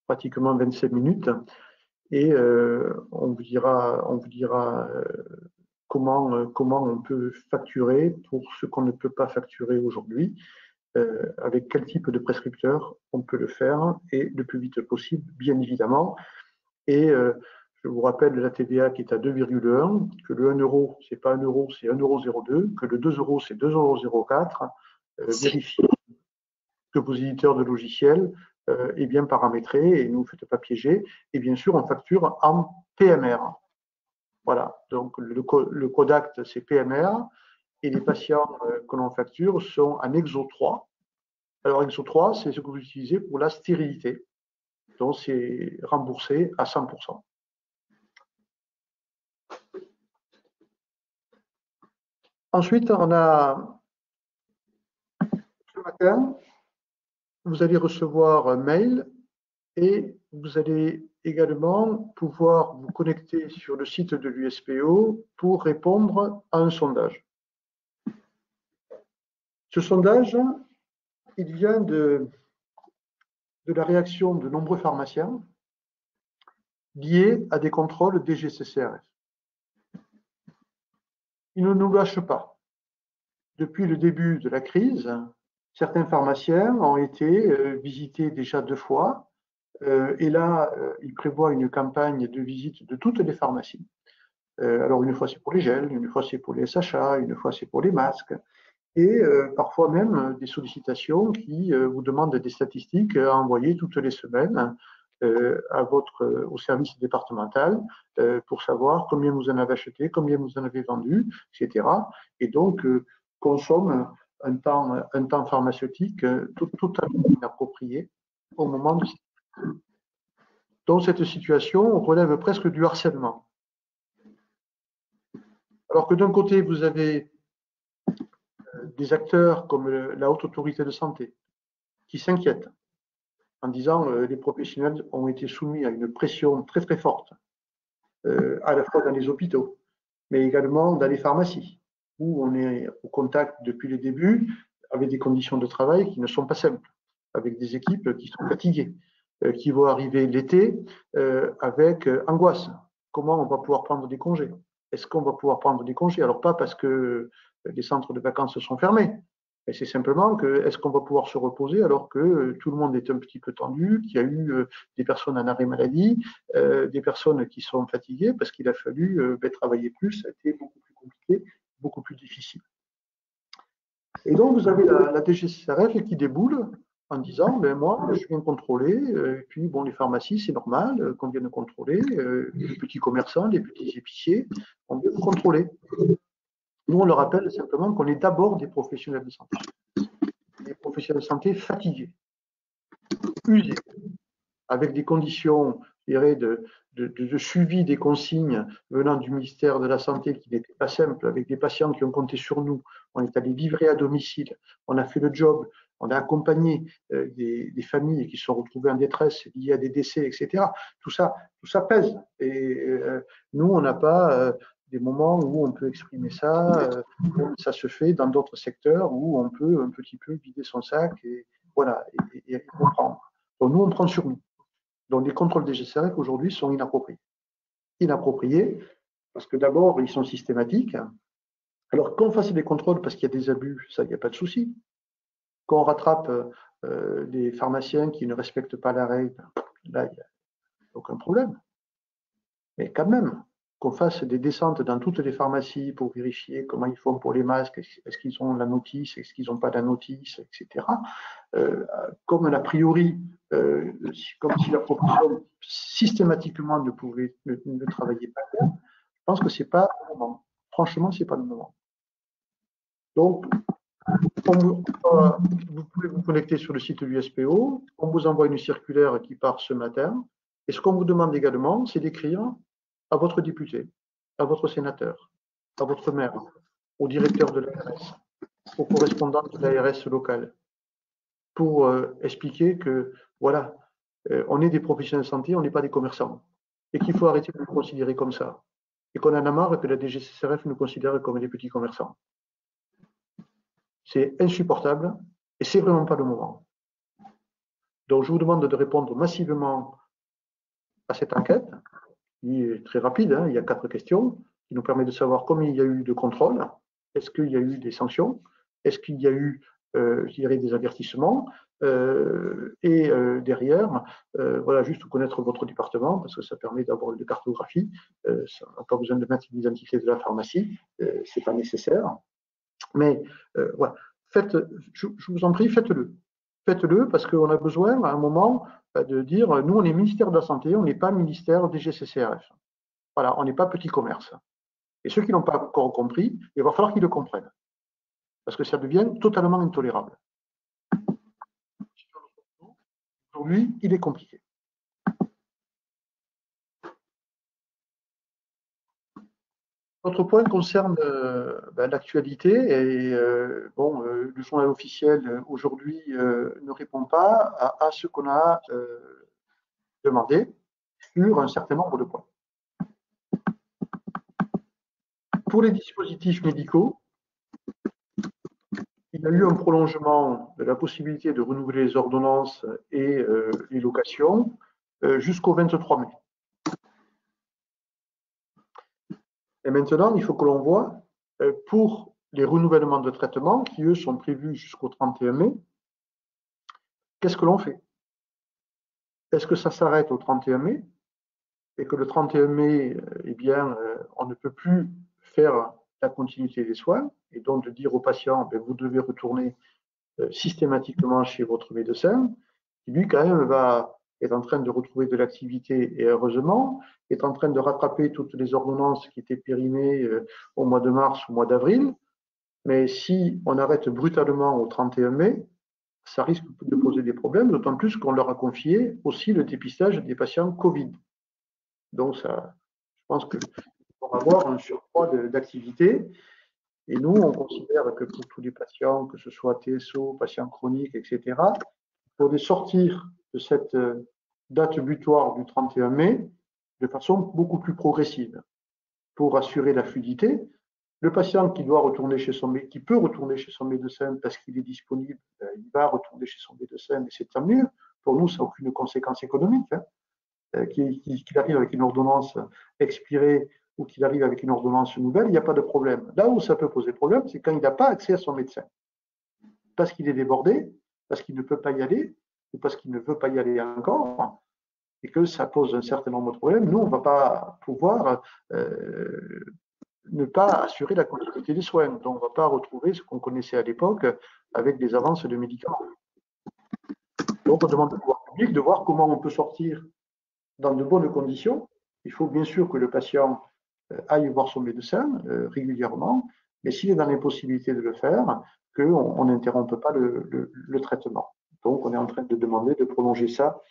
pratiquement 25 minutes. Et on vous dira comment on peut facturer pour ce qu'on ne peut pas facturer aujourd'hui, avec quel type de prescripteur on peut le faire et le plus vite possible, bien évidemment. Et je vous rappelle la TVA qui est à 2,1, que le 1 euro, ce n'est pas 1 euro, c'est 1,02 €, que le 2 euros, c'est 2,04 €. Vérifiez que vos éditeurs de logiciels est bien paramétré et ne vous faites pas piéger. Et bien sûr, on facture en PMR. Voilà, donc le code acte, c'est PMR et les patients que l'on facture sont en EXO 3. Alors, EXO 3, c'est ce que vous utilisez pour la stérilité. Donc, c'est remboursé à 100%. Ensuite, on a ce matin, vous allez recevoir un mail et vous allez également pouvoir vous connecter sur le site de l'USPO pour répondre à un sondage. Ce sondage, il vient de la réaction de nombreux pharmaciens liés à des contrôles DGCCRF. Ils ne nous lâchent pas. Depuis le début de la crise, certains pharmaciens ont été visités déjà 2 fois. Et là, ils prévoient une campagne de visite de toutes les pharmacies. Alors, une fois, c'est pour les gels, une fois, c'est pour les SHA, une fois, c'est pour les masques. Et parfois même des sollicitations qui vous demandent des statistiques à envoyer toutes les semaines au service départemental pour savoir combien vous en avez acheté, combien vous en avez vendu, etc. Et donc, consomme un temps pharmaceutique totalement inapproprié au moment de Donc, cette situation relève presque du harcèlement. Alors que d'un côté, vous avez des acteurs comme la Haute Autorité de Santé qui s'inquiètent en disant les professionnels ont été soumis à une pression très très forte, à la fois dans les hôpitaux, mais également dans les pharmacies, où on est au contact depuis le début avec des conditions de travail qui ne sont pas simples, avec des équipes qui sont fatiguées, qui vont arriver l'été avec angoisse. Comment on va pouvoir prendre des congés? Est-ce qu'on va pouvoir prendre des congés? Alors pas parce que les centres de vacances sont fermés, mais c'est simplement que est-ce qu'on va pouvoir se reposer alors que tout le monde est un petit peu tendu, qu'il y a eu des personnes en arrêt maladie, des personnes qui sont fatiguées parce qu'il a fallu travailler plus, ça a été beaucoup plus compliqué, beaucoup plus difficile. Et donc, vous avez la DGCCRF qui déboule en disant, ben moi, je viens contrôler, et puis bon, les pharmacies, c'est normal qu'on vienne contrôler, les petits commerçants, les petits épiciers, on vient contrôler. Nous, on leur rappelle simplement qu'on est d'abord des professionnels de santé. Des professionnels de santé fatigués, usés, avec des conditions, je dirais, de suivi des consignes venant du ministère de la Santé qui n'étaient pas simples, avec des patients qui ont compté sur nous. On est allé livrer à domicile, on a fait le job, on a accompagné des familles qui se sont retrouvées en détresse liées à des décès, etc. Tout ça pèse. Et nous, on n'a pas des moments où on peut exprimer ça, comme ça se fait dans d'autres secteurs où on peut un petit peu vider son sac et voilà, et comprendre. Donc nous, on prend sur nous. Donc les contrôles des GCRF aujourd'hui sont inappropriés. Inappropriés parce que d'abord, ils sont systématiques. Alors qu'on fasse des contrôles parce qu'il y a des abus, ça, il n'y a pas de souci. Qu'on rattrape des pharmaciens qui ne respectent pas la règle, là, il n'y a aucun problème. Mais quand même, qu'on fasse des descentes dans toutes les pharmacies pour vérifier comment ils font pour les masques, est-ce qu'ils ont la notice, est-ce qu'ils n'ont pas la notice, etc. Comme a priori, comme si la profession systématiquement ne travaillait pas bien, je pense que ce n'est pas le moment. Franchement, ce n'est pas le moment. Donc, vous pouvez vous connecter sur le site du SPO, on vous envoie une circulaire qui part ce matin, et ce qu'on vous demande également, c'est d'écrire à votre député, à votre sénateur, à votre maire, au directeur de l'ARS, au correspondant de l'ARS locale, pour expliquer que, voilà, on est des professionnels de santé, on n'est pas des commerçants, et qu'il faut arrêter de nous considérer comme ça, et qu'on en a marre que la DGCCRF nous considère comme des petits commerçants. C'est insupportable, et c'est vraiment pas le moment. Donc, je vous demande de répondre massivement à cette enquête, qui est très rapide, hein, il y a 4 questions, qui nous permet de savoir combien il y a eu de contrôles, est-ce qu'il y a eu des sanctions, est-ce qu'il y a eu, je dirais, des avertissements, et derrière, voilà, juste connaître votre département, parce que ça permet d'avoir une cartographie, ça n'a pas besoin de mettre l'identité de la pharmacie, c'est pas nécessaire, mais voilà, je vous en prie, faites-le. Faites-le parce qu'on a besoin à un moment de dire, nous on est ministère de la Santé, on n'est pas ministère des GCCRF. Voilà, on n'est pas petit commerce. Et ceux qui n'ont pas encore compris, il va falloir qu'ils le comprennent. Parce que ça devient totalement intolérable. Aujourd'hui, il est compliqué. Autre point concerne l'actualité. Et bon, le journal officiel aujourd'hui ne répond pas à ce qu'on a demandé sur un certain nombre de points. Pour les dispositifs médicaux, il y a eu un prolongement de la possibilité de renouveler les ordonnances et les locations jusqu'au 23 mai. Et maintenant, il faut que l'on voit pour les renouvellements de traitement qui, eux, sont prévus jusqu'au 31 mai, qu'est-ce que l'on fait? Est-ce que ça s'arrête au 31 mai et que le 31 mai, eh bien, on ne peut plus faire la continuité des soins et donc de dire aux patients, ben, vous devez retourner systématiquement chez votre médecin, qui lui, quand même, est en train de retrouver de l'activité et heureusement, est en train de rattraper toutes les ordonnances qui étaient périmées au mois de mars ou au mois d'avril. Mais si on arrête brutalement au 31 mai, ça risque de poser des problèmes, d'autant plus qu'on leur a confié aussi le dépistage des patients Covid. Donc, ça, je pense qu'il va y avoir un surcroît d'activité. Et nous, on considère que pour tous les patients, que ce soit TSO, patients chroniques, etc., il faut les sortir de cette date butoir du 31 mai de façon beaucoup plus progressive pour assurer la fluidité. Le patient qui doit retourner chez son médecin, qui peut retourner chez son médecin parce qu'il est disponible, il va retourner chez son médecin, et c'est tant mieux. Pour nous, ça n'a aucune conséquence économique. Qu'il arrive avec une ordonnance expirée ou qu'il arrive avec une ordonnance nouvelle, il n'y a pas de problème. Là où ça peut poser problème, c'est quand il n'a pas accès à son médecin. Parce qu'il est débordé, parce qu'il ne peut pas y aller, ou parce qu'il ne veut pas y aller encore, et que ça pose un certain nombre de problèmes. Nous, on ne va pas pouvoir ne pas assurer la continuité des soins. Donc, on ne va pas retrouver ce qu'on connaissait à l'époque avec des avances de médicaments. Donc, on demande au pouvoir public de voir comment on peut sortir dans de bonnes conditions. Il faut bien sûr que le patient aille voir son médecin régulièrement, mais s'il est dans l'impossibilité de le faire, qu'on n'interrompe pas le traitement. Donc, on est en train de demander de prolonger ça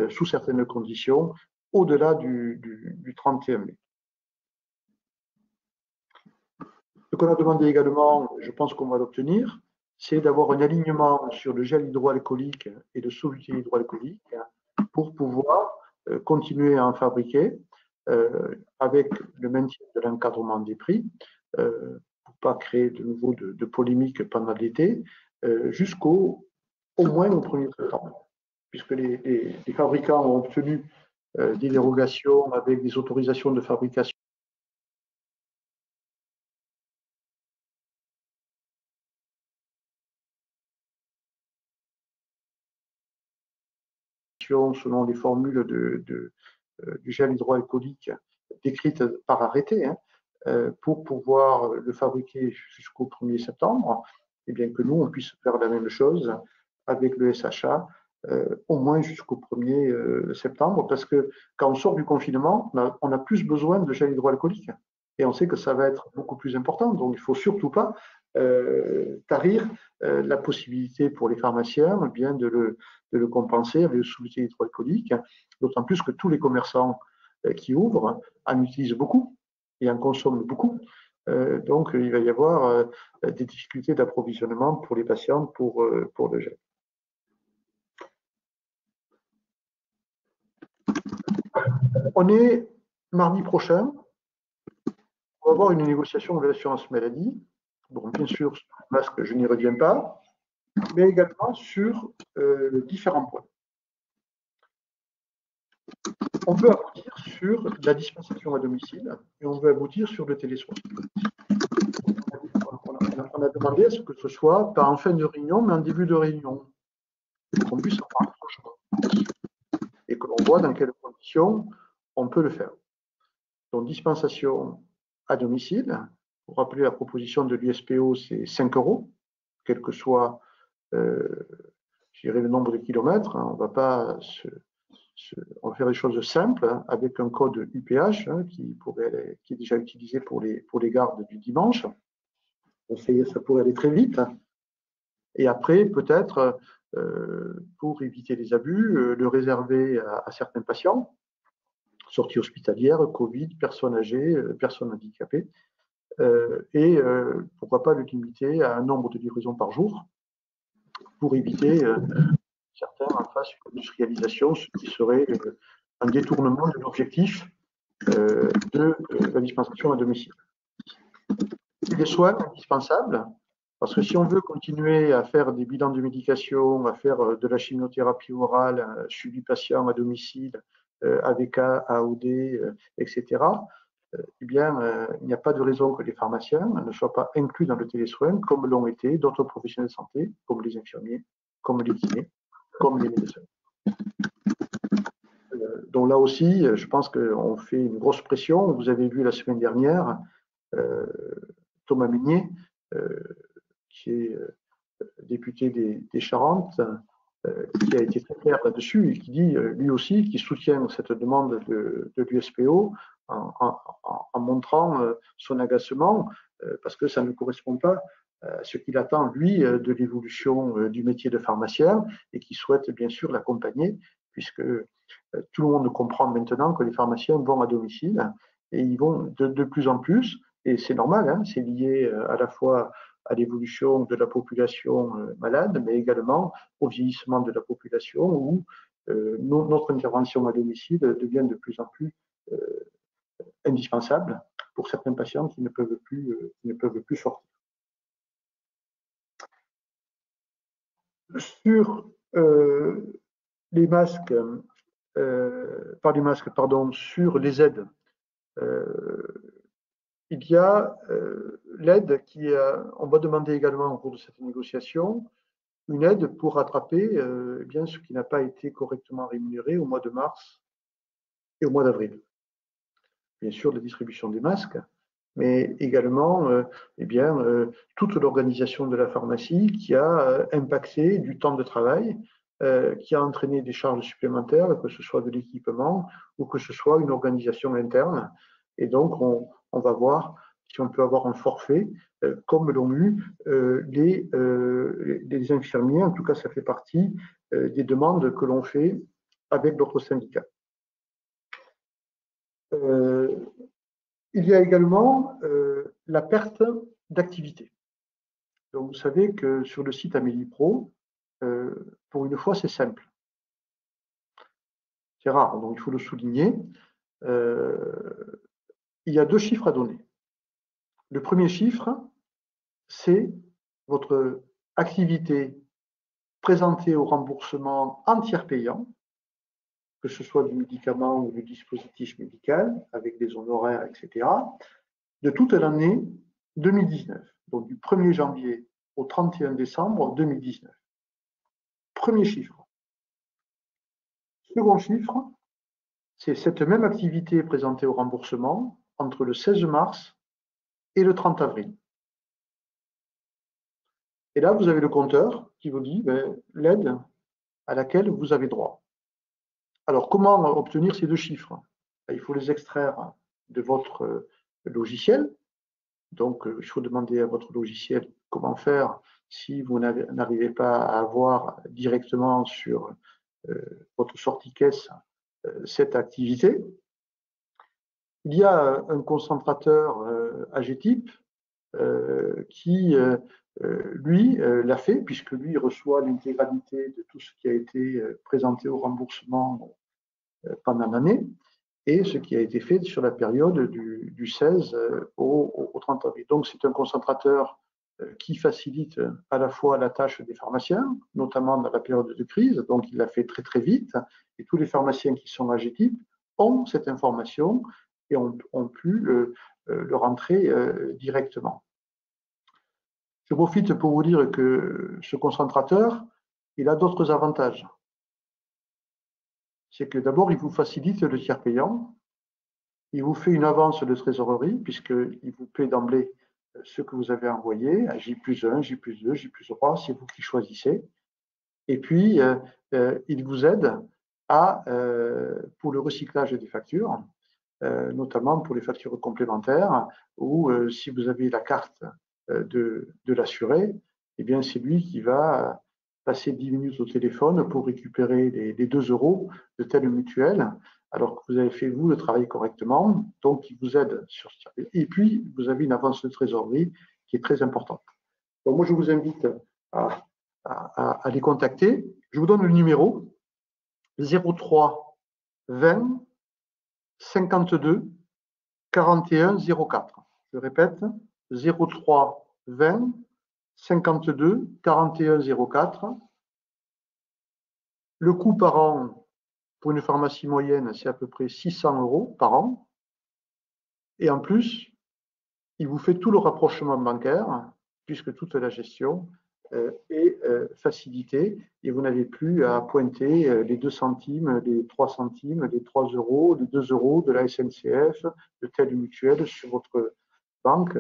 sous certaines conditions au-delà du 31 mai. Ce qu'on a demandé également, je pense qu'on va l'obtenir, c'est d'avoir un alignement sur le gel hydroalcoolique et le soluté hydroalcoolique pour pouvoir continuer à en fabriquer avec le maintien de l'encadrement des prix, pour ne pas créer de nouveau de polémiques pendant l'été, jusqu'au moins au 1er septembre, puisque les fabricants ont obtenu des dérogations avec des autorisations de fabrication selon les formules du gel hydroalcoolique décrites par arrêté, pour pouvoir le fabriquer jusqu'au 1er septembre, et bien que nous, on puisse faire la même chose avec le SHA, au moins jusqu'au 1er septembre, parce que quand on sort du confinement, on a plus besoin de gel hydroalcoolique. Et on sait que ça va être beaucoup plus important. Donc, il ne faut surtout pas tarir la possibilité pour les pharmaciens bien de le compenser avec le soluté hydroalcoolique, d'autant plus que tous les commerçants qui ouvrent en utilisent beaucoup et en consomment beaucoup. Donc, il va y avoir des difficultés d'approvisionnement pour les patients pour le gel. On est mardi prochain. On va avoir une négociation avec l'assurance maladie. Bon, bien sûr, sur le masque, je n'y reviens pas, mais également sur différents points. On veut aboutir sur la dispensation à domicile et on veut aboutir sur le télésoin. On a demandé à ce que ce soit pas en fin de réunion, mais en début de réunion, qu'on puisse avoir un changement et que l'on voit dans quelles conditions on peut le faire. Donc, dispensation à domicile. Pour rappeler la proposition de l'USPO, c'est 5 €, quel que soit le nombre de kilomètres. On va pas on va faire des choses simples avec un code UPH qui est déjà utilisé pour les gardes du dimanche. Ça pourrait aller très vite. Et après, peut-être, pour éviter les abus, le réserver à certains patients, sorties hospitalières, Covid, personnes âgées, personnes handicapées, et pourquoi pas le limiter à un nombre de livraisons par jour pour éviter certains en face une industrialisation, ce qui serait un détournement de l'objectif de la dispensation à domicile. Et des soins indispensables, parce que si on veut continuer à faire des bilans de médication, à faire de la chimiothérapie orale, suivi patient à domicile, AVK, AOD, etc., eh bien, il n'y a pas de raison que les pharmaciens ne soient pas inclus dans le télésoin, comme l'ont été d'autres professionnels de santé, comme les infirmiers, comme les kinés, comme les médecins. Donc là aussi, je pense qu'on fait une grosse pression. Vous avez vu la semaine dernière Thomas Meunier, qui est député des Charentes, qui a été très clair là-dessus et qui dit, lui aussi, qu'il soutient cette demande de l'USPO en montrant son agacement, parce que ça ne correspond pas à ce qu'il attend, lui, de l'évolution du métier de pharmacien et qui souhaite bien sûr l'accompagner, puisque tout le monde comprend maintenant que les pharmaciens vont à domicile et ils vont de plus en plus, et c'est normal, c'est lié à la fois à l'évolution de la population malade, mais également au vieillissement de la population où notre intervention à domicile devient de plus en plus indispensable pour certains patients qui ne peuvent plus sortir. Sur les masques, sur les aides, il y a l'aide qui, on va demander également au cours de cette négociation, une aide pour rattraper bien ce qui n'a pas été correctement rémunéré au mois de mars et au mois d'avril. Bien sûr, la distribution des masques, mais également toute l'organisation de la pharmacie qui a impacté du temps de travail, qui a entraîné des charges supplémentaires, que ce soit de l'équipement ou que ce soit une organisation interne. Et donc, on va voir si on peut avoir un forfait, comme l'ont eu les infirmiers. En tout cas, ça fait partie des demandes que l'on fait avec d'autres syndicats. Il y a également la perte d'activité. Donc, vous savez que sur le site Amélie Pro, pour une fois, c'est simple. C'est rare, donc il faut le souligner. Il y a 2 chiffres à donner. Le premier chiffre, c'est votre activité présentée au remboursement en tiers payant, que ce soit du médicament ou du dispositif médical, avec des honoraires, etc., de toute l'année 2019, donc du 1er janvier au 31 décembre 2019. Premier chiffre. Second chiffre, c'est cette même activité présentée au remboursement entre le 16 mars et le 30 avril. Et là, vous avez le compteur qui vous dit l'aide à laquelle vous avez droit. Alors, comment obtenir ces 2 chiffres? Il faut les extraire de votre logiciel. Donc, il faut demander à votre logiciel comment faire si vous n'arrivez pas à avoir directement sur votre sortie caisse cette activité. Il y a un concentrateur AGETIP qui, lui, l'a fait, puisque lui, il reçoit l'intégralité de tout ce qui a été présenté au remboursement pendant l'année, et ce qui a été fait sur la période du 16 au 30 avril. Donc, c'est un concentrateur qui facilite à la fois la tâche des pharmaciens, notamment dans la période de crise, donc il l'a fait très très vite, et tous les pharmaciens qui sont AGETIP ont cette information et ont pu le rentrer directement. Je profite pour vous dire que ce concentrateur, il a d'autres avantages. C'est que d'abord, il vous facilite le tiers payant, il vous fait une avance de trésorerie, puisqu'il vous paie d'emblée ce que vous avez envoyé, à J+1, J+2, J+3, c'est vous qui choisissez. Et puis, il vous aide pour le recyclage des factures, notamment pour les factures complémentaires, ou si vous avez la carte de l'assuré, eh bien c'est lui qui va passer 10 minutes au téléphone pour récupérer les 2 € de telle mutuelle, alors que vous avez fait, vous, le travail correctement, donc il vous aide sur ça. Et puis, vous avez une avance de trésorerie qui est très importante. Donc moi, je vous invite à les contacter. Je vous donne le numéro 03 20 52 41 04. Je répète, 03 20 52 41 04. Le coût par an pour une pharmacie moyenne, c'est à peu près 600 € par an. Et en plus, il vous fait tout le rapprochement bancaire, puisque toute la gestion est facilitée et vous n'avez plus à pointer les 2 centimes, les 3 centimes, les 3 €, les 2 € de la SNCF, de telle mutuelle sur votre banque.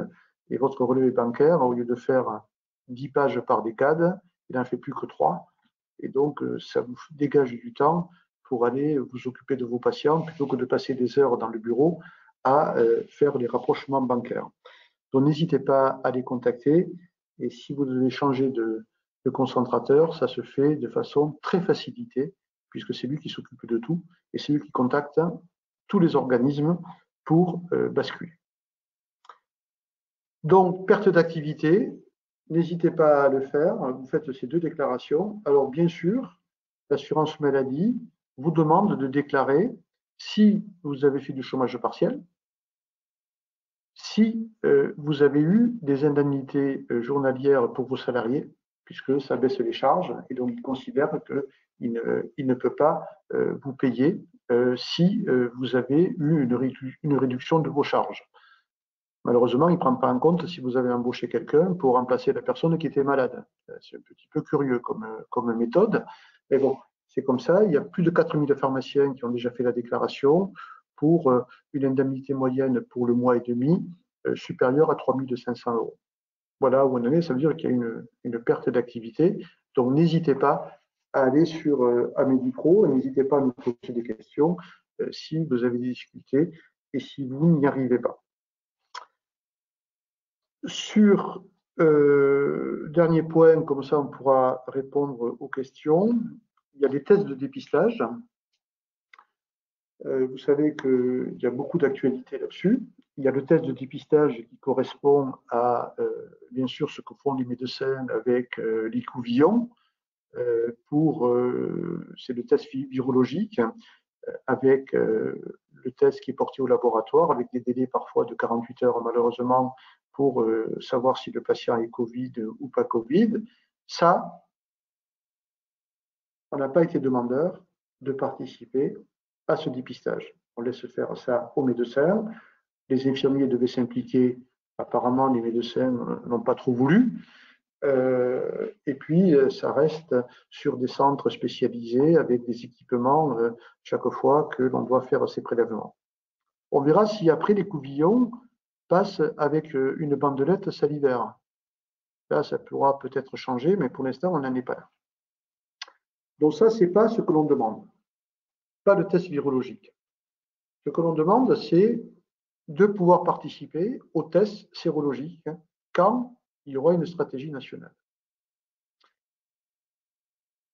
Et votre relevé bancaire, au lieu de faire 10 pages par décade, il n'en fait plus que 3. Et donc, ça vous dégage du temps pour aller vous occuper de vos patients plutôt que de passer des heures dans le bureau à faire les rapprochements bancaires. Donc, n'hésitez pas à les contacter. Et si vous devez changer de concentrateur, ça se fait de façon très facilitée, puisque c'est lui qui s'occupe de tout et c'est lui qui contacte tous les organismes pour basculer. Donc, perte d'activité, n'hésitez pas à le faire. Vous faites ces 2 déclarations. Alors, bien sûr, l'assurance maladie, vous demande de déclarer si vous avez fait du chômage partiel, si vous avez eu des indemnités journalières pour vos salariés, puisque ça baisse les charges, et donc il considère qu'il ne peut pas vous payer si vous avez eu une réduction de vos charges. Malheureusement, il ne prend pas en compte si vous avez embauché quelqu'un pour remplacer la personne qui était malade. C'est un petit peu curieux comme méthode, mais bon, c'est comme ça. Il y a plus de 4000 pharmaciens qui ont déjà fait la déclaration pour une indemnité moyenne pour le mois et demi supérieure à 3500 €. Voilà où on en est, ça veut dire qu'il y a une perte d'activité. Donc n'hésitez pas à aller sur Amédipro, n'hésitez pas à nous poser des questions si vous avez des difficultés et si vous n'y arrivez pas. Sur dernier point, comme ça on pourra répondre aux questions, il y a des tests de dépistage. Vous savez qu'il y a beaucoup d'actualités là-dessus. Il y a le test de dépistage qui correspond à, bien sûr, ce que font les médecins avec l'écouvillon. C'est le test virologique avec le test qui est porté au laboratoire, avec des délais parfois de 48 heures malheureusement pour savoir si le patient est Covid ou pas Covid. Ça, on n'a pas été demandeur de participer à ce dépistage. On laisse faire ça aux médecins. Les infirmiers devaient s'impliquer. Apparemment, les médecins n'ont pas trop voulu. Et puis, ça reste sur des centres spécialisés avec des équipements chaque fois que l'on doit faire ces prélèvements. On verra si après les couvillons passent avec une bandelette salivaire. Là, ça pourra peut-être changer, mais pour l'instant, on n'en est pas là. Donc ça, ce n'est pas ce que l'on demande. Pas de test virologique. Ce que l'on demande, c'est de pouvoir participer aux tests sérologiques quand il y aura une stratégie nationale.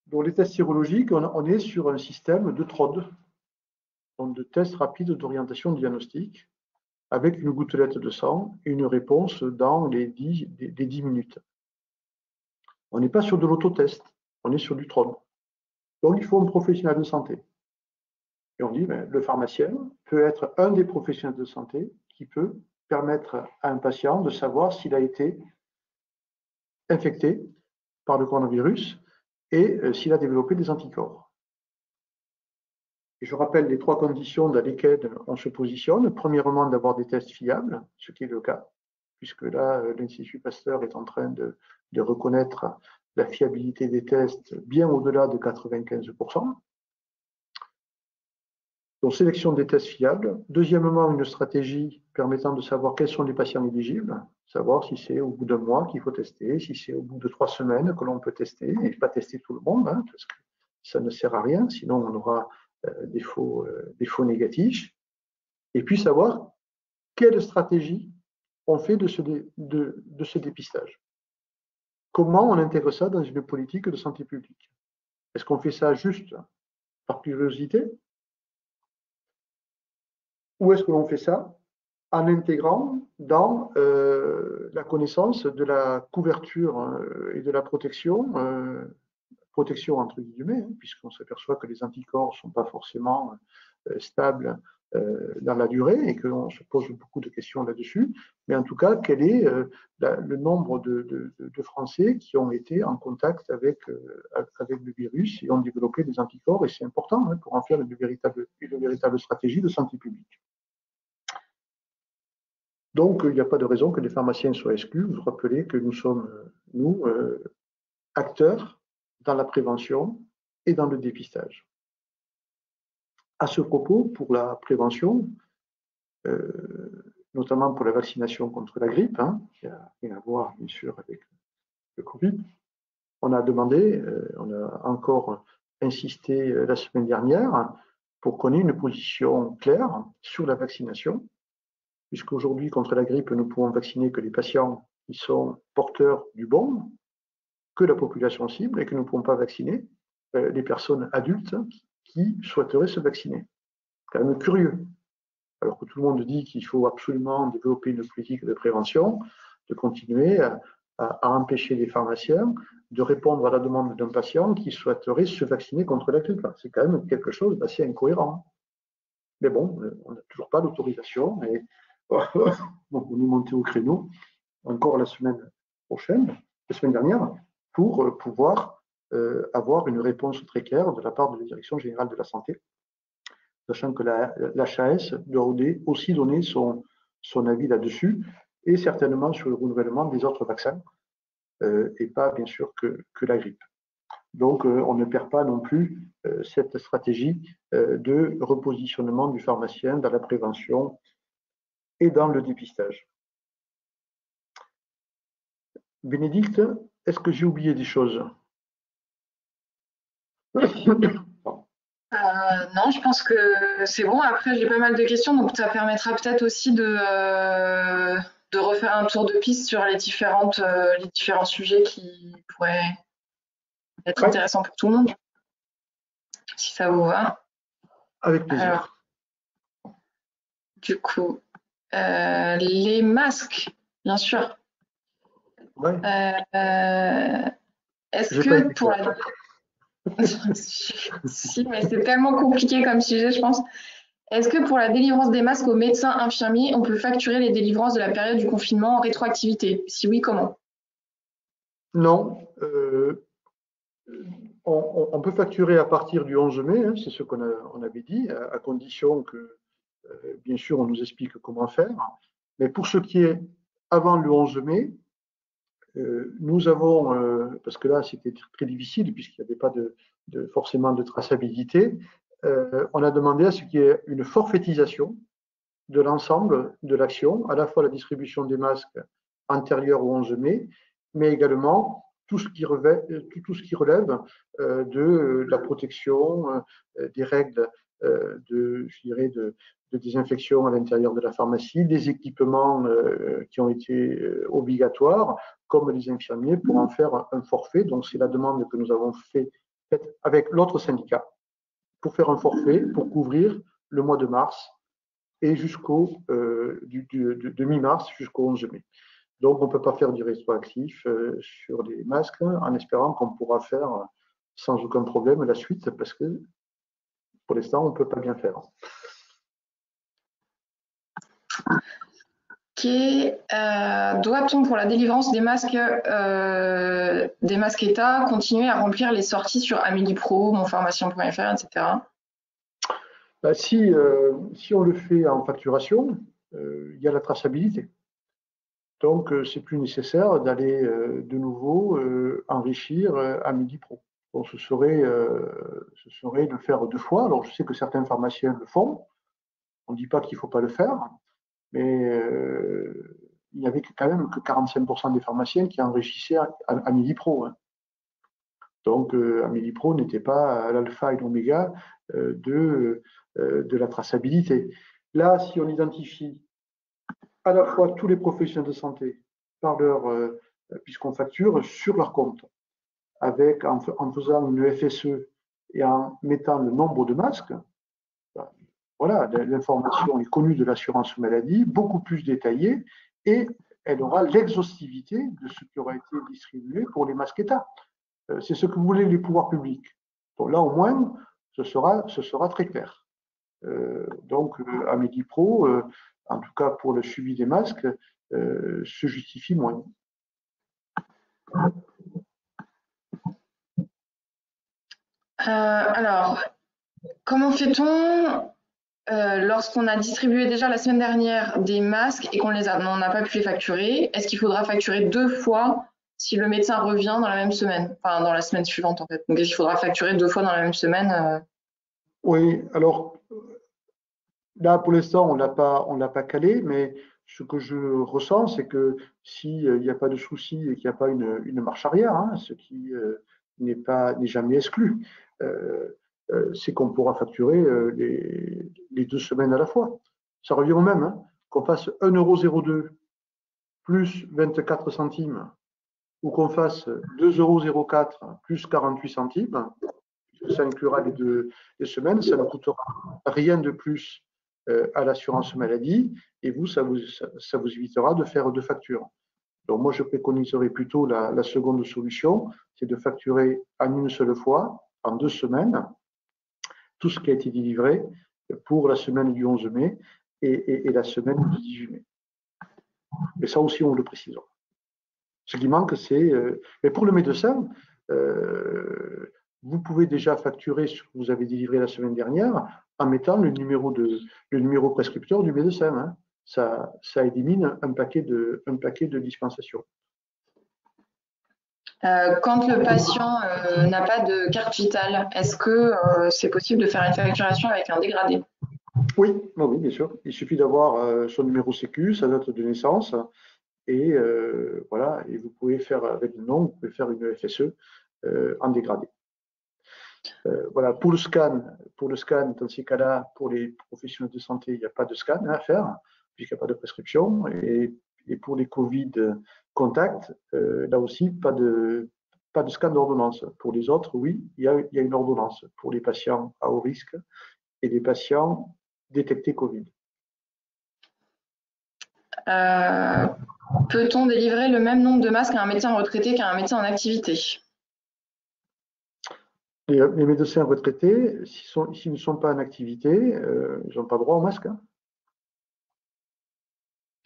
Donc les tests sérologiques, on est sur un système de TROD, donc de tests rapides d'orientation diagnostique, avec une gouttelette de sang et une réponse dans les 10 minutes. On n'est pas sur de l'autotest, on est sur du TROD. Donc il faut un professionnel de santé. Et on dit, le pharmacien peut être un des professionnels de santé qui peut permettre à un patient de savoir s'il a été infecté par le coronavirus et s'il a développé des anticorps. Et je rappelle les 3 conditions dans lesquelles on se positionne. Premièrement, d'avoir des tests fiables, ce qui est le cas, puisque là, l'Institut Pasteur est en train de reconnaître la fiabilité des tests bien au-delà de 95%. Donc, sélection des tests fiables. Deuxièmement, une stratégie permettant de savoir quels sont les patients éligibles, savoir si c'est au bout d'1 mois qu'il faut tester, si c'est au bout de 3 semaines que l'on peut tester, et pas tester tout le monde, parce que ça ne sert à rien, sinon on aura des faux négatifs. Et puis savoir quelle stratégie on fait de ce dépistage. Comment on intègre ça dans une politique de santé publique? Est-ce qu'on fait ça juste par curiosité? Ou est-ce que l'on fait ça en intégrant dans la connaissance de la couverture et de la protection entre guillemets, puisqu'on s'aperçoit que les anticorps ne sont pas forcément stables dans la durée et qu'on se pose beaucoup de questions là-dessus. Mais en tout cas, quel est le nombre de Français qui ont été en contact avec le virus et ont développé des anticorps? Et c'est important pour en faire une véritable stratégie de santé publique. Donc, il n'y a pas de raison que les pharmaciens soient exclus. Vous vous rappelez que nous sommes, acteurs dans la prévention et dans le dépistage. À ce propos, pour la prévention, notamment pour la vaccination contre la grippe, qui n'a rien à voir bien sûr avec le Covid, on a demandé, on a encore insisté la semaine dernière pour qu'on ait une position claire sur la vaccination, puisqu'aujourd'hui, contre la grippe, nous pouvons vacciner que les patients qui sont porteurs du bon, que la population cible, et que nous ne pouvons pas vacciner les personnes adultes qui souhaiteraient se vacciner. C'est quand même curieux. Alors que tout le monde dit qu'il faut absolument développer une politique de prévention, de continuer à empêcher les pharmaciens de répondre à la demande d'un patient qui souhaiterait se vacciner contre la grippe. C'est quand même quelque chose d'assez incohérent. Mais bon, on n'a toujours pas d'autorisation et donc on est monté au créneau encore la semaine prochaine, la semaine dernière, pour pouvoir avoir une réponse très claire de la part de la Direction générale de la santé, sachant que l'HAS doit aussi donner son avis là-dessus et certainement sur le renouvellement des autres vaccins et pas bien sûr que la grippe. Donc, on ne perd pas non plus cette stratégie de repositionnement du pharmacien dans la prévention et dans le dépistage. Bénédicte, est-ce que j'ai oublié des choses? Non, je pense que c'est bon. Après, j'ai pas mal de questions, donc ça permettra peut-être aussi de refaire un tour de piste sur les différents sujets qui pourraient être intéressants pour tout le monde, si ça vous va. Avec plaisir. Alors, du coup, les masques, bien sûr. Ouais. Est-ce que pour la... Si, mais c'est tellement compliqué comme sujet, je pense. Est-ce que pour la délivrance des masques aux médecins infirmiers, on peut facturer les délivrances de la période du confinement en rétroactivité? Si oui, comment? Non. On peut facturer à partir du 11 mai, hein, c'est ce qu'on avait dit, à condition que, bien sûr, on nous explique comment faire. Mais pour ce qui est avant le 11 mai, nous avons, parce que là c'était très difficile puisqu'il n'y avait pas forcément de traçabilité, on a demandé à ce qu'il y ait une forfaitisation de l'ensemble de l'action, à la fois la distribution des masques antérieure au 11 mai, mais également tout ce qui relève de la protection, des règles de désinfection à l'intérieur de la pharmacie, des équipements qui ont été obligatoires, comme les infirmiers, pour en faire un forfait. Donc, c'est la demande que nous avons faite avec l'autre syndicat pour faire un forfait pour couvrir le mois de mars et de mi-mars jusqu'au 11 mai. Donc, on ne peut pas faire du rétroactif sur les masques en espérant qu'on pourra faire sans aucun problème la suite parce que pour l'instant, on ne peut pas bien faire. Ok. Doit-on, pour la délivrance des masques État, continuer à remplir les sorties sur Amélie Pro, monpharmacien.fr, etc. Si on le fait en facturation, il y a la traçabilité. Donc, c'est plus nécessaire d'aller de nouveau enrichir Amélie Pro. Donc, ce serait de faire 2 fois. Alors, je sais que certains pharmaciens le font. On ne dit pas qu'il ne faut pas le faire, mais il n'y avait quand même que 45% des pharmaciens qui enrichissaient Amélie Pro. Hein. Donc, Amélie Pro n'était pas l'alpha et l'oméga de la traçabilité. Là, si on identifie à la fois tous les professionnels de santé par puisqu'on facture sur leur compte, en faisant une FSE et en mettant le nombre de masques, voilà, l'information est connue de l'assurance maladie, beaucoup plus détaillée, et elle aura l'exhaustivité de ce qui aura été distribué pour les masques État. C'est ce que voulaient les pouvoirs publics. Donc là, au moins, ce sera très clair. Donc, Amélie Pro, en tout cas pour le suivi des masques, se justifie moins. Alors, comment fait-on lorsqu'on a distribué déjà la semaine dernière des masques et qu'on n'a pas pu les facturer? Est-ce qu'il faudra facturer 2 fois si le médecin revient dans la même semaine, enfin dans la semaine suivante en fait? Donc, est-ce qu'il faudra facturer 2 fois dans la même semaine? Oui, alors là pour l'instant on l'a pas calé, mais ce que je ressens, c'est que s'il n'y a pas de souci et qu'il n'y a pas une marche arrière, hein, ce qui n'est jamais exclu, c'est qu'on pourra facturer les 2 semaines à la fois. Ça revient au même, hein, qu'on fasse 1,02 € plus 24 centimes ou qu'on fasse 2,04 € plus 48 centimes, ça inclura les semaines, ça ne coûtera rien de plus à l'assurance maladie et vous, ça vous évitera de faire 2 factures. Donc moi, je préconiserais plutôt la seconde solution, c'est de facturer en une seule fois, en 2 semaines, tout ce qui a été délivré pour la semaine du 11 mai et la semaine du 18 mai. Et ça aussi, on le précisera. Ce qui manque, c'est... mais pour le médecin, vous pouvez déjà facturer ce que vous avez délivré la semaine dernière en mettant le numéro prescripteur du médecin. Hein. Ça élimine un paquet de dispensations. Quand le patient n'a pas de carte vitale, est-ce que c'est possible de faire une facturation avec un dégradé? Oui, oui, bien sûr. Il suffit d'avoir son numéro sécu, sa date de naissance, et voilà. Et vous pouvez faire avec le nom, vous pouvez faire une FSE en dégradé. Voilà. Pour le scan, dans ces cas-là, pour les professionnels de santé, il n'y a pas de scan à faire puisqu'il n'y a pas de prescription. Et pour les Covid contacts, là aussi, pas de scan d'ordonnance. Pour les autres, oui, il y a une ordonnance pour les patients à haut risque et les patients détectés Covid. Peut-on délivrer le même nombre de masques à un médecin retraité qu'à un médecin en activité? Les médecins retraités, s'ils ne sont pas en activité, ils n'ont pas droit au masque. Hein.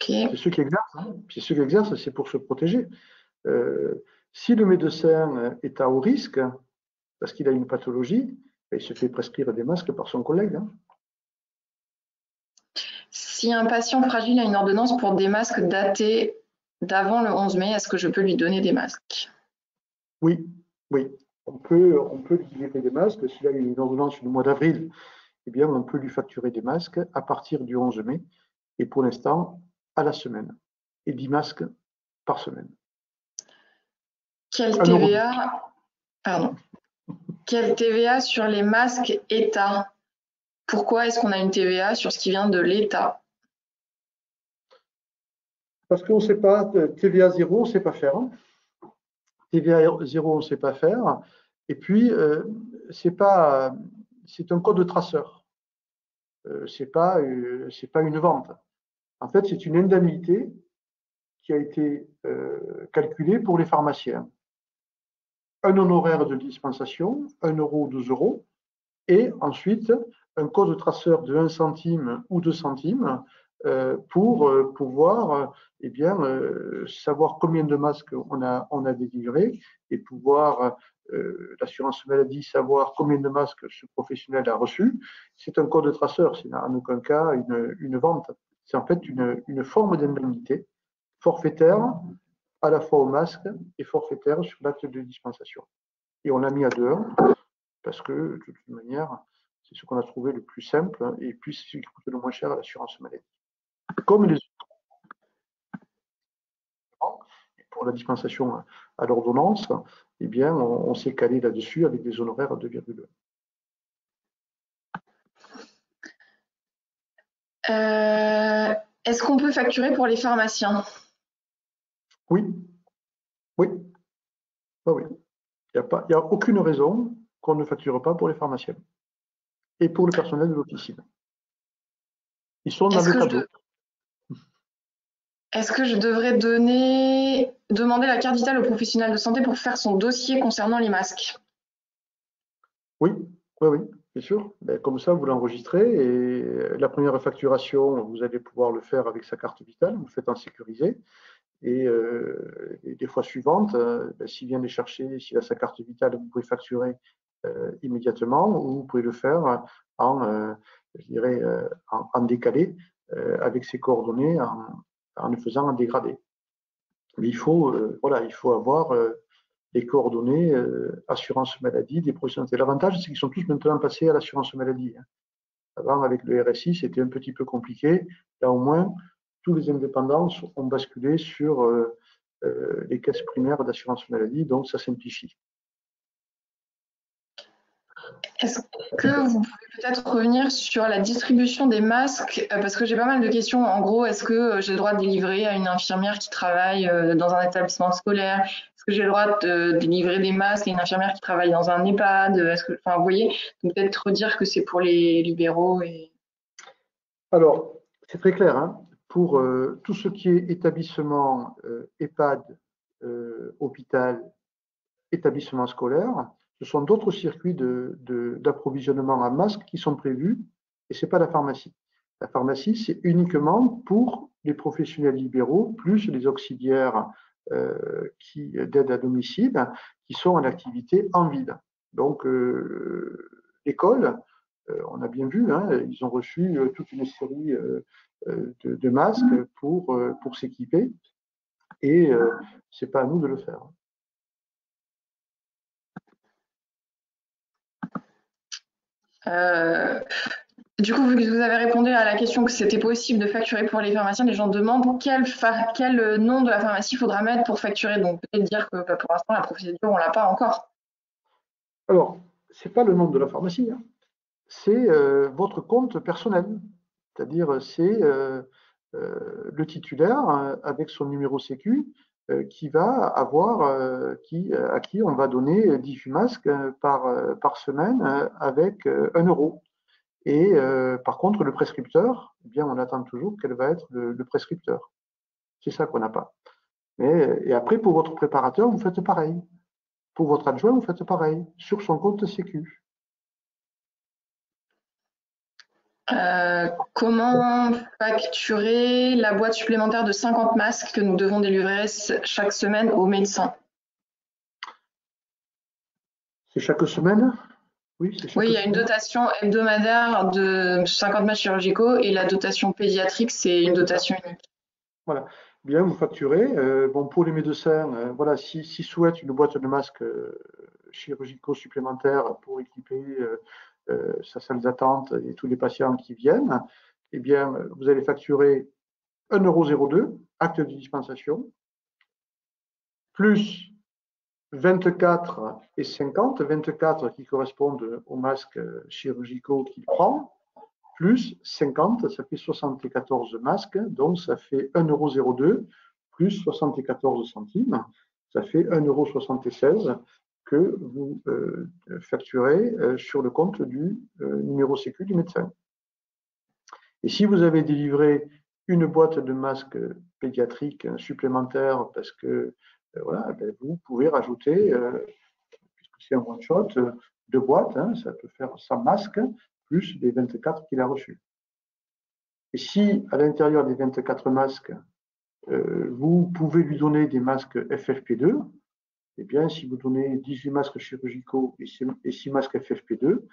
Okay. C'est ceux qui exercent. Hein. C'est ceux qui exercent, c'est pour se protéger. Si le médecin est à haut risque, parce qu'il a une pathologie, il se fait prescrire des masques par son collègue. Hein. Si un patient fragile a une ordonnance pour des masques datés d'avant le 11 mai, est-ce que je peux lui donner des masques? Oui, oui. On peut lui livrer des masques. S'il a une ordonnance du mois d'avril, eh bien, on peut lui facturer des masques à partir du 11 mai et pour l'instant, à la semaine. Et 10 masques par semaine. Quel TVA sur les masques État? Pourquoi est-ce qu'on a une TVA sur ce qui vient de l'État? Parce qu'on ne sait pas, TVA 0, on ne sait pas faire. TVA 0, on ne sait pas faire. Et puis, c'est un code traceur. C'est pas une vente. En fait, c'est une indemnité qui a été calculée pour les pharmaciens. Un honoraire de dispensation, 1 euro ou 2 euros, et ensuite un code traceur de 1 centime ou 2 centimes pour pouvoir savoir combien de masques on a délivré et pouvoir l'assurance maladie savoir combien de masques ce professionnel a reçu. C'est un code traceur, c'est en aucun cas une vente. C'est en fait une forme d'indemnité forfaitaire à la fois au masque et forfaitaire sur l'acte de dispensation. Et on l'a mis à 2 parce que de toute manière, c'est ce qu'on a trouvé le plus simple et puis c'est ce qui coûte le moins cher à l'assurance maladie. Comme les autres, pour la dispensation à l'ordonnance, eh bien, on s'est calé là-dessus avec des honoraires à 2,1. Est-ce qu'on peut facturer pour les pharmaciens? Oui, oui, oui. Il n'y a aucune raison qu'on ne facture pas pour les pharmaciens et pour le personnel de l'officine. Ils sont dans le tableau. Est-ce que je devrais demander la carte vitale au professionnel de santé pour faire son dossier concernant les masques? Oui, oui, bien sûr. Comme ça, vous l'enregistrez et la première facturation, vous allez pouvoir le faire avec sa carte vitale, vous le faites en sécurisé. Et des fois suivantes, s'il vient les chercher, s'il a sa carte vitale, vous pouvez facturer immédiatement ou vous pouvez le faire en décalé avec ses coordonnées en le faisant en dégradé. Mais il faut avoir les coordonnées assurance maladie des professionnels. L'avantage, c'est qu'ils sont tous maintenant passés à l'assurance maladie. Hein. Avant, avec le RSI, c'était un petit peu compliqué. Là, au moins, tous les indépendants ont basculé sur les caisses primaires d'assurance maladie, donc ça simplifie. Est-ce que vous pouvez peut-être revenir sur la distribution des masques? Parce que j'ai pas mal de questions. En gros, est-ce que j'ai le droit de délivrer à une infirmière qui travaille dans un établissement scolaire? Est-ce que j'ai le droit de délivrer des masques à une infirmière qui travaille dans un EHPAD? Vous voyez, peut-être redire que c'est pour les libéraux. Alors, c'est très clair. Hein. pour tout ce qui est établissement, EHPAD, hôpital, établissement scolaire, ce sont d'autres circuits d'approvisionnement en masques qui sont prévus et ce n'est pas la pharmacie. La pharmacie, c'est uniquement pour les professionnels libéraux, plus les auxiliaires d'aide à domicile qui sont en activité en ville. Donc, l'école, on a bien vu, hein, ils ont reçu toute une série de masques pour s'équiper et ce n'est pas à nous de le faire. Du coup, vu que vous avez répondu à la question que c'était possible de facturer pour les pharmaciens, les gens demandent quel nom de la pharmacie il faudra mettre pour facturer. Donc, peut-être dire que pour l'instant, la procédure, on ne l'a pas encore. Alors, ce n'est pas le nom de la pharmacie, hein. C'est votre compte personnel. C'est-à-dire, c'est le titulaire avec son numéro sécu qui va avoir, à qui on va donner 18 masques par semaine avec 1 euro. Et par contre, le prescripteur, eh bien, on attend toujours quel va être le prescripteur. C'est ça qu'on n'a pas. Et après, pour votre préparateur, vous faites pareil. Pour votre adjoint, vous faites pareil, sur son compte sécu. Comment facturer la boîte supplémentaire de 50 masques que nous devons délivrer chaque semaine aux médecins? C'est chaque semaine? Oui, il y a une dotation hebdomadaire de 50 masques chirurgicaux et la dotation pédiatrique, c'est une dotation unique. Voilà. Bien, vous facturez. Bon, pour les médecins, voilà, s'ils souhaitent une boîte de masques chirurgicaux supplémentaires pour équiper sa salle d'attente et tous les patients qui viennent, eh bien, vous allez facturer 1,02 €, acte de dispensation, plus 24,50 €, 24 qui correspondent aux masques chirurgicaux qu'il prend, plus 50, ça fait 74 masques, donc ça fait 1,02 € plus 74 centimes, ça fait 1,76 € que vous facturez sur le compte du numéro sécu du médecin. Et si vous avez délivré une boîte de masques pédiatriques supplémentaires parce que voilà, ben vous pouvez rajouter, puisque c'est un one-shot, 2 boîtes, hein, ça peut faire 100 masques, plus les 24 qu'il a reçus. Et si à l'intérieur des 24 masques, vous pouvez lui donner des masques FFP2, eh bien, si vous donnez 18 masques chirurgicaux et 6 masques FFP2, eh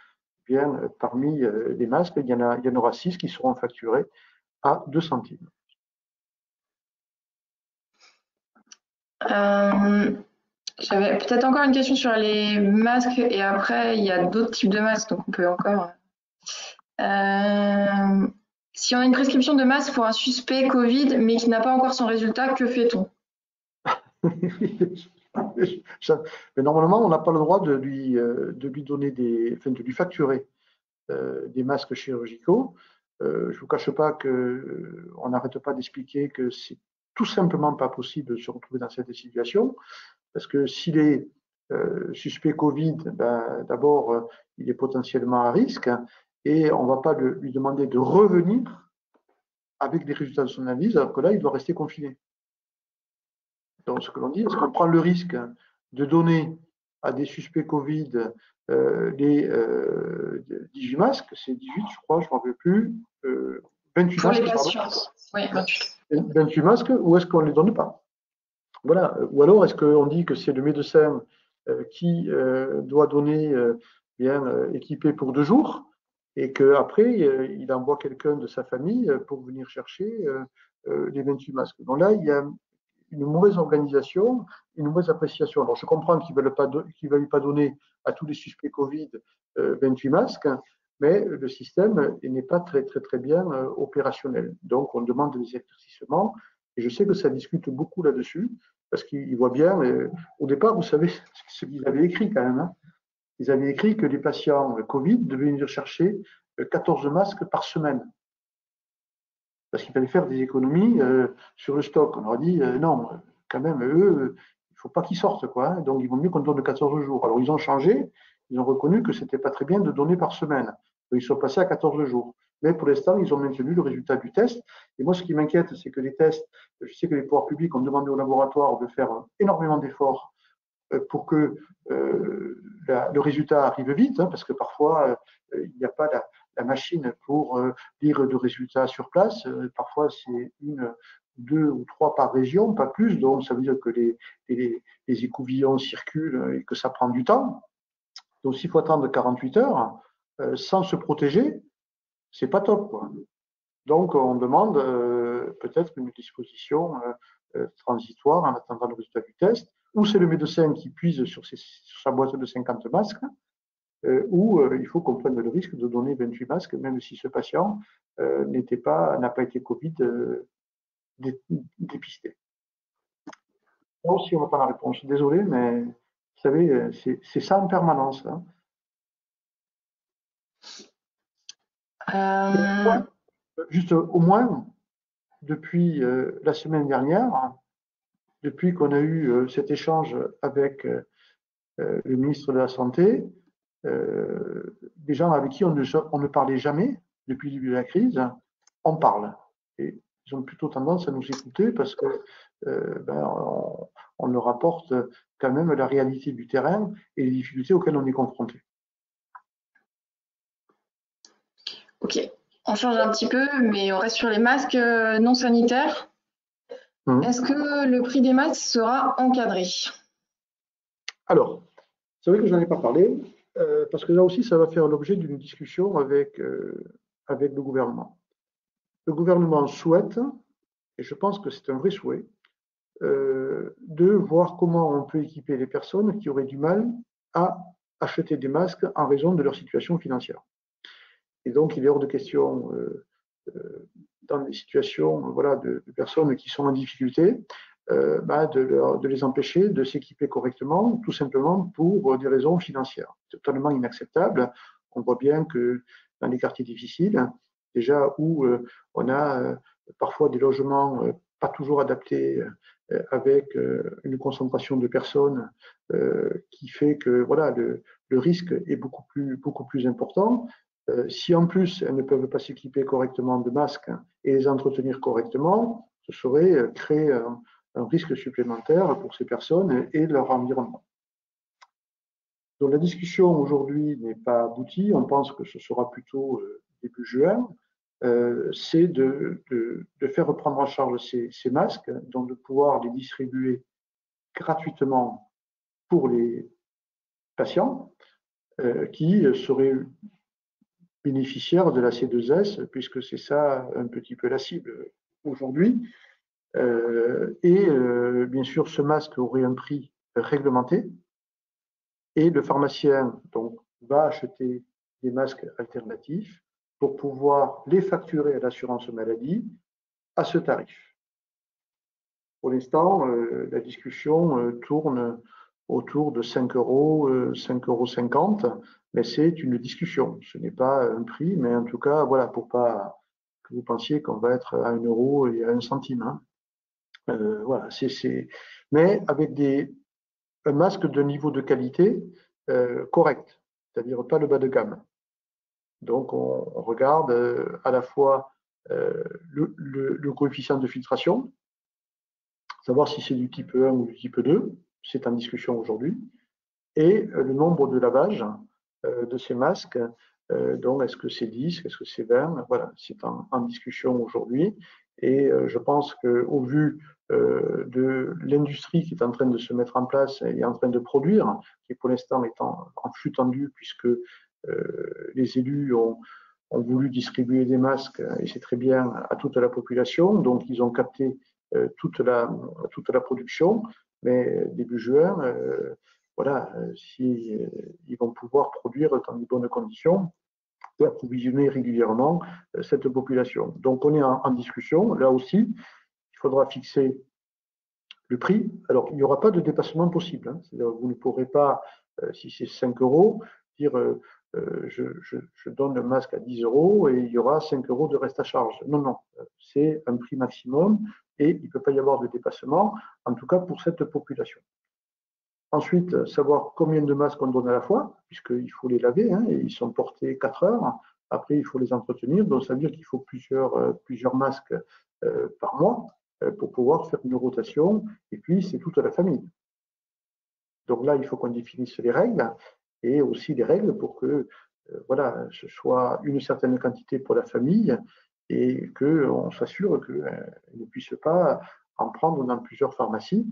bien, parmi les masques, il y en aura 6 qui seront facturés à 2 centimes. J'avais peut-être encore une question sur les masques et après, il y a d'autres types de masques, donc on peut encore… si on a une prescription de masque pour un suspect Covid, mais qui n'a pas encore son résultat, que fait-on? Mais normalement, on n'a pas le droit de lui donner de lui facturer des masques chirurgicaux. Je ne vous cache pas qu'on n'arrête pas d'expliquer que c'est tout simplement pas possible de se retrouver dans cette situation, parce que s'il est suspect Covid, ben, d'abord, il est potentiellement à risque, et on ne va pas lui demander de revenir avec les résultats de son analyse, alors que là, il doit rester confiné. Donc, ce que l'on dit, est-ce qu'on prend le risque de donner à des suspects Covid les 18 masques, c'est 18, je crois, je ne me rappelle plus, 28 pour masques. Les patients. Oui, 28. 28 masques, ou est-ce qu'on ne les donne pas? Voilà. Ou alors, est-ce qu'on dit que c'est le médecin qui doit donner bien équipé pour 2 jours et qu'après, il envoie quelqu'un de sa famille pour venir chercher les 28 masques. Donc là, il y a une mauvaise organisation, une mauvaise appréciation. Alors, je comprends qu'ils ne veulent pas donner à tous les suspects Covid 28 masques, mais le système n'est pas très bien opérationnel. Donc, on demande des éclaircissements, et je sais que ça discute beaucoup là-dessus, parce qu'ils voient bien, au départ, vous savez ce qu'ils avaient écrit quand même, hein. Ils avaient écrit que les patients Covid devaient venir chercher 14 masques par semaine, parce qu'il fallait faire des économies sur le stock. On leur a dit non, quand même, eux, il ne faut pas qu'ils sortent, quoi, hein, donc il vaut mieux qu'on donne 14 jours. Alors ils ont changé, ils ont reconnu que ce n'était pas très bien de donner par semaine. Ils sont passés à 14 jours. mais pour l'instant, ils ont maintenu le résultat du test. Et moi, ce qui m'inquiète, c'est que les tests, je sais que les pouvoirs publics ont demandé au laboratoire de faire énormément d'efforts pour que le résultat arrive vite, hein, parce que parfois, il n'y a pas la machine pour lire le résultat sur place. Parfois, c'est une, deux ou trois par région, pas plus. Donc, ça veut dire que les écouvillons circulent et que ça prend du temps. Donc, s'il faut attendre 48 heures sans se protéger, c'est pas top, quoi. Donc, on demande peut-être une disposition transitoire en attendant le résultat du test, ou c'est le médecin qui puise sur sa boîte de 50 masques, ou il faut qu'on prenne le risque de donner 28 masques, même si ce patient n'a pas été Covid dépisté. Là aussi, on n'a pas la réponse. Désolé, mais vous savez, c'est ça en permanence. Hein. Juste au moins, depuis la semaine dernière, depuis qu'on a eu cet échange avec le ministre de la Santé, des gens avec qui on ne parlait jamais depuis le début de la crise, on parle. Et ils ont plutôt tendance à nous écouter parce que on leur apporte quand même la réalité du terrain et les difficultés auxquelles on est confronté. Ok, on change un petit peu, mais on reste sur les masques non sanitaires. Est-ce que le prix des masques sera encadré? Alors, c'est vrai que je n'en ai pas parlé, parce que là aussi, ça va faire l'objet d'une discussion avec le gouvernement. Le gouvernement souhaite, et je pense que c'est un vrai souhait, de voir comment on peut équiper les personnes qui auraient du mal à acheter des masques en raison de leur situation financière. Et donc, il est hors de question, dans des situations de personnes qui sont en difficulté, de les empêcher de s'équiper correctement, tout simplement pour des raisons financières. C'est totalement inacceptable. On voit bien que dans les quartiers difficiles, déjà où on a parfois des logements pas toujours adaptés, avec une concentration de personnes qui fait que le risque est beaucoup plus important. Si en plus elles ne peuvent pas s'équiper correctement de masques et les entretenir correctement, ce serait créer un risque supplémentaire pour ces personnes et leur environnement. Donc la discussion aujourd'hui n'est pas aboutie, on pense que ce sera plutôt début juin, c'est de faire reprendre en charge ces masques, donc de pouvoir les distribuer gratuitement pour les patients qui seraient bénéficiaires de la C2S, puisque c'est ça un petit peu la cible aujourd'hui. Bien sûr, ce masque aurait un prix réglementé et le pharmacien donc, va acheter des masques alternatifs pour pouvoir les facturer à l'assurance maladie à ce tarif. Pour l'instant, la discussion tourne autour de 5 euros, 5,50 €, mais c'est une discussion. Ce n'est pas un prix, mais en tout cas, voilà, pour pas que vous pensiez qu'on va être à 1 euro et à 1 centime. Hein. Voilà, mais avec un masque de niveau de qualité correct, c'est-à-dire pas le bas de gamme. Donc, on regarde à la fois le coefficient de filtration, savoir si c'est du type 1 ou du type 2, c'est en discussion aujourd'hui, et le nombre de lavages de ces masques. Donc, est-ce que c'est 10, est-ce que c'est 20? Voilà, c'est en discussion aujourd'hui. Et je pense qu'au vu de l'industrie qui est en train de se mettre en place et en train de produire, qui pour l'instant est en flux tendu, puisque les élus ont voulu distribuer des masques, et c'est très bien, à toute la population. Donc, ils ont capté toute la production. Mais début juin, si ils vont pouvoir produire dans de bonnes conditions et approvisionner régulièrement cette population. Donc, on est en discussion. Là aussi, il faudra fixer le prix. Alors, il n'y aura pas de dépassement possible. Hein. C'est-à-dire, vous ne pourrez pas, si c'est 5 euros, dire je donne le masque à 10 euros et il y aura 5 euros de reste à charge. Non, non, c'est un prix maximum et il ne peut pas y avoir de dépassement, en tout cas pour cette population. Ensuite, savoir combien de masques on donne à la fois, puisqu'il faut les laver, hein, et ils sont portés 4 heures Après, il faut les entretenir, donc ça veut dire qu'il faut plusieurs masques par mois pour pouvoir faire une rotation, et puis c'est toute la famille. Donc là, il faut qu'on définisse les règles, et aussi les règles pour que voilà, ce soit une certaine quantité pour la famille, et qu'on s'assure qu'elle ne puisse pas en prendre dans plusieurs pharmacies.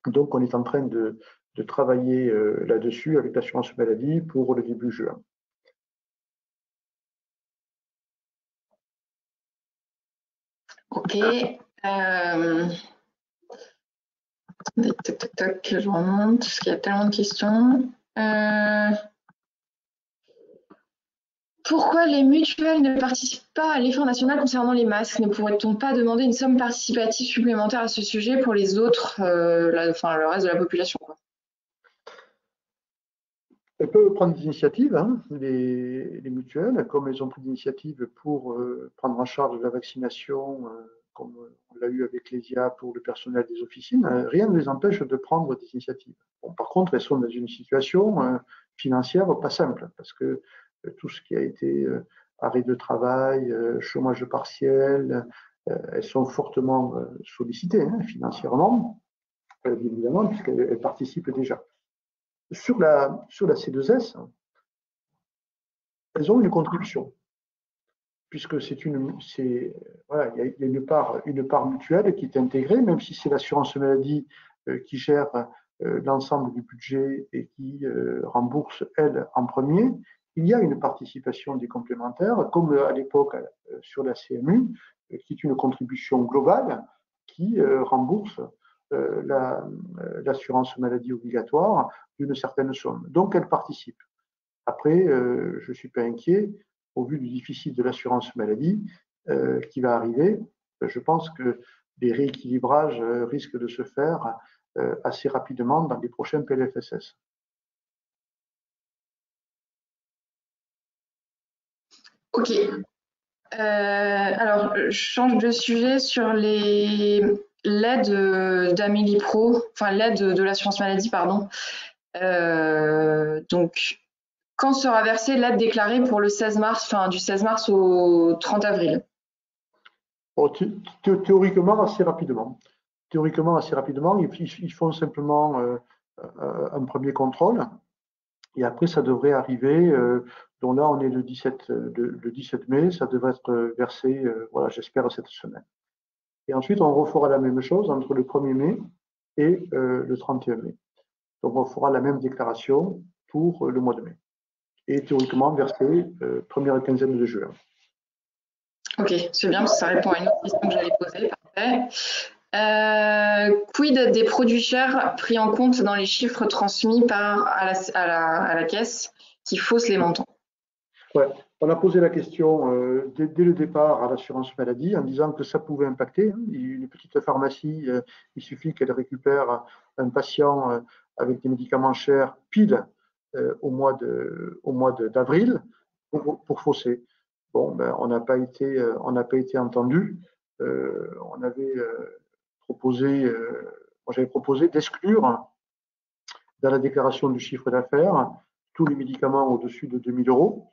Donc, on est en train de travailler là-dessus avec l'assurance maladie pour le début juin. Ok. Tac, tac, tac, je remonte parce qu'il y a tellement de questions. Pourquoi les mutuelles ne participent pas à l'effort national concernant les masques? Ne pourrait-on pas demander une somme participative supplémentaire à ce sujet pour les autres, le reste de la population, quoi? Elles peuvent prendre des initiatives, hein, les mutuelles, comme elles ont pris des initiatives pour prendre en charge la vaccination, comme on l'a eu avec l'ESIA pour le personnel des officines. Rien ne les empêche de prendre des initiatives. Bon, par contre, elles sont dans une situation financière pas simple, parce que tout ce qui a été arrêt de travail, chômage partiel, elles sont fortement sollicitées hein, financièrement, bien évidemment, puisqu'elles participent déjà. Sur la C2S, elles ont une contribution, puisque voilà, il y a une part mutuelle qui est intégrée, même si c'est l'assurance maladie qui gère l'ensemble du budget et qui rembourse, elle, en premier. Il y a une participation des complémentaires, comme à l'époque sur la CMU, qui est une contribution globale qui rembourse l'assurance maladie obligatoire d'une certaine somme. Donc, elle participe. Après, je ne suis pas inquiet au vu du déficit de l'assurance maladie qui va arriver. Je pense que les rééquilibrages risquent de se faire assez rapidement dans les prochains PLFSS. Ok. Alors, je change de sujet sur l'aide d'Amélie Pro, enfin l'aide de l'assurance maladie, pardon. Donc, quand sera versée l'aide déclarée pour le 16 mars, enfin du 16 mars au 30 avril? Bon, théoriquement, assez rapidement. Théoriquement, assez rapidement, ils font simplement un premier contrôle. Et après, ça devrait arriver. Donc là, on est le 17 mai, ça devrait être versé, voilà, j'espère, cette semaine. Et ensuite, on refera la même chose entre le 1er mai et le 31 mai. Donc, on fera la même déclaration pour le mois de mai. Et théoriquement, versé première quinzaine de juin. Ok, c'est bien parce que ça répond à une autre question que j'allais poser. Parfait. Quid des produits chers pris en compte dans les chiffres transmis à la caisse qui faussent les montants? Ouais, on a posé la question dès le départ à l'assurance maladie en disant que ça pouvait impacter. Hein. Une petite pharmacie, il suffit qu'elle récupère un patient avec des médicaments chers pile au mois d'avril pour fausser. Bon, ben, on n'a pas été entendu. On avait proposé, moi j'avais proposé d'exclure dans la déclaration du chiffre d'affaires tous les médicaments au-dessus de 2 000 euros,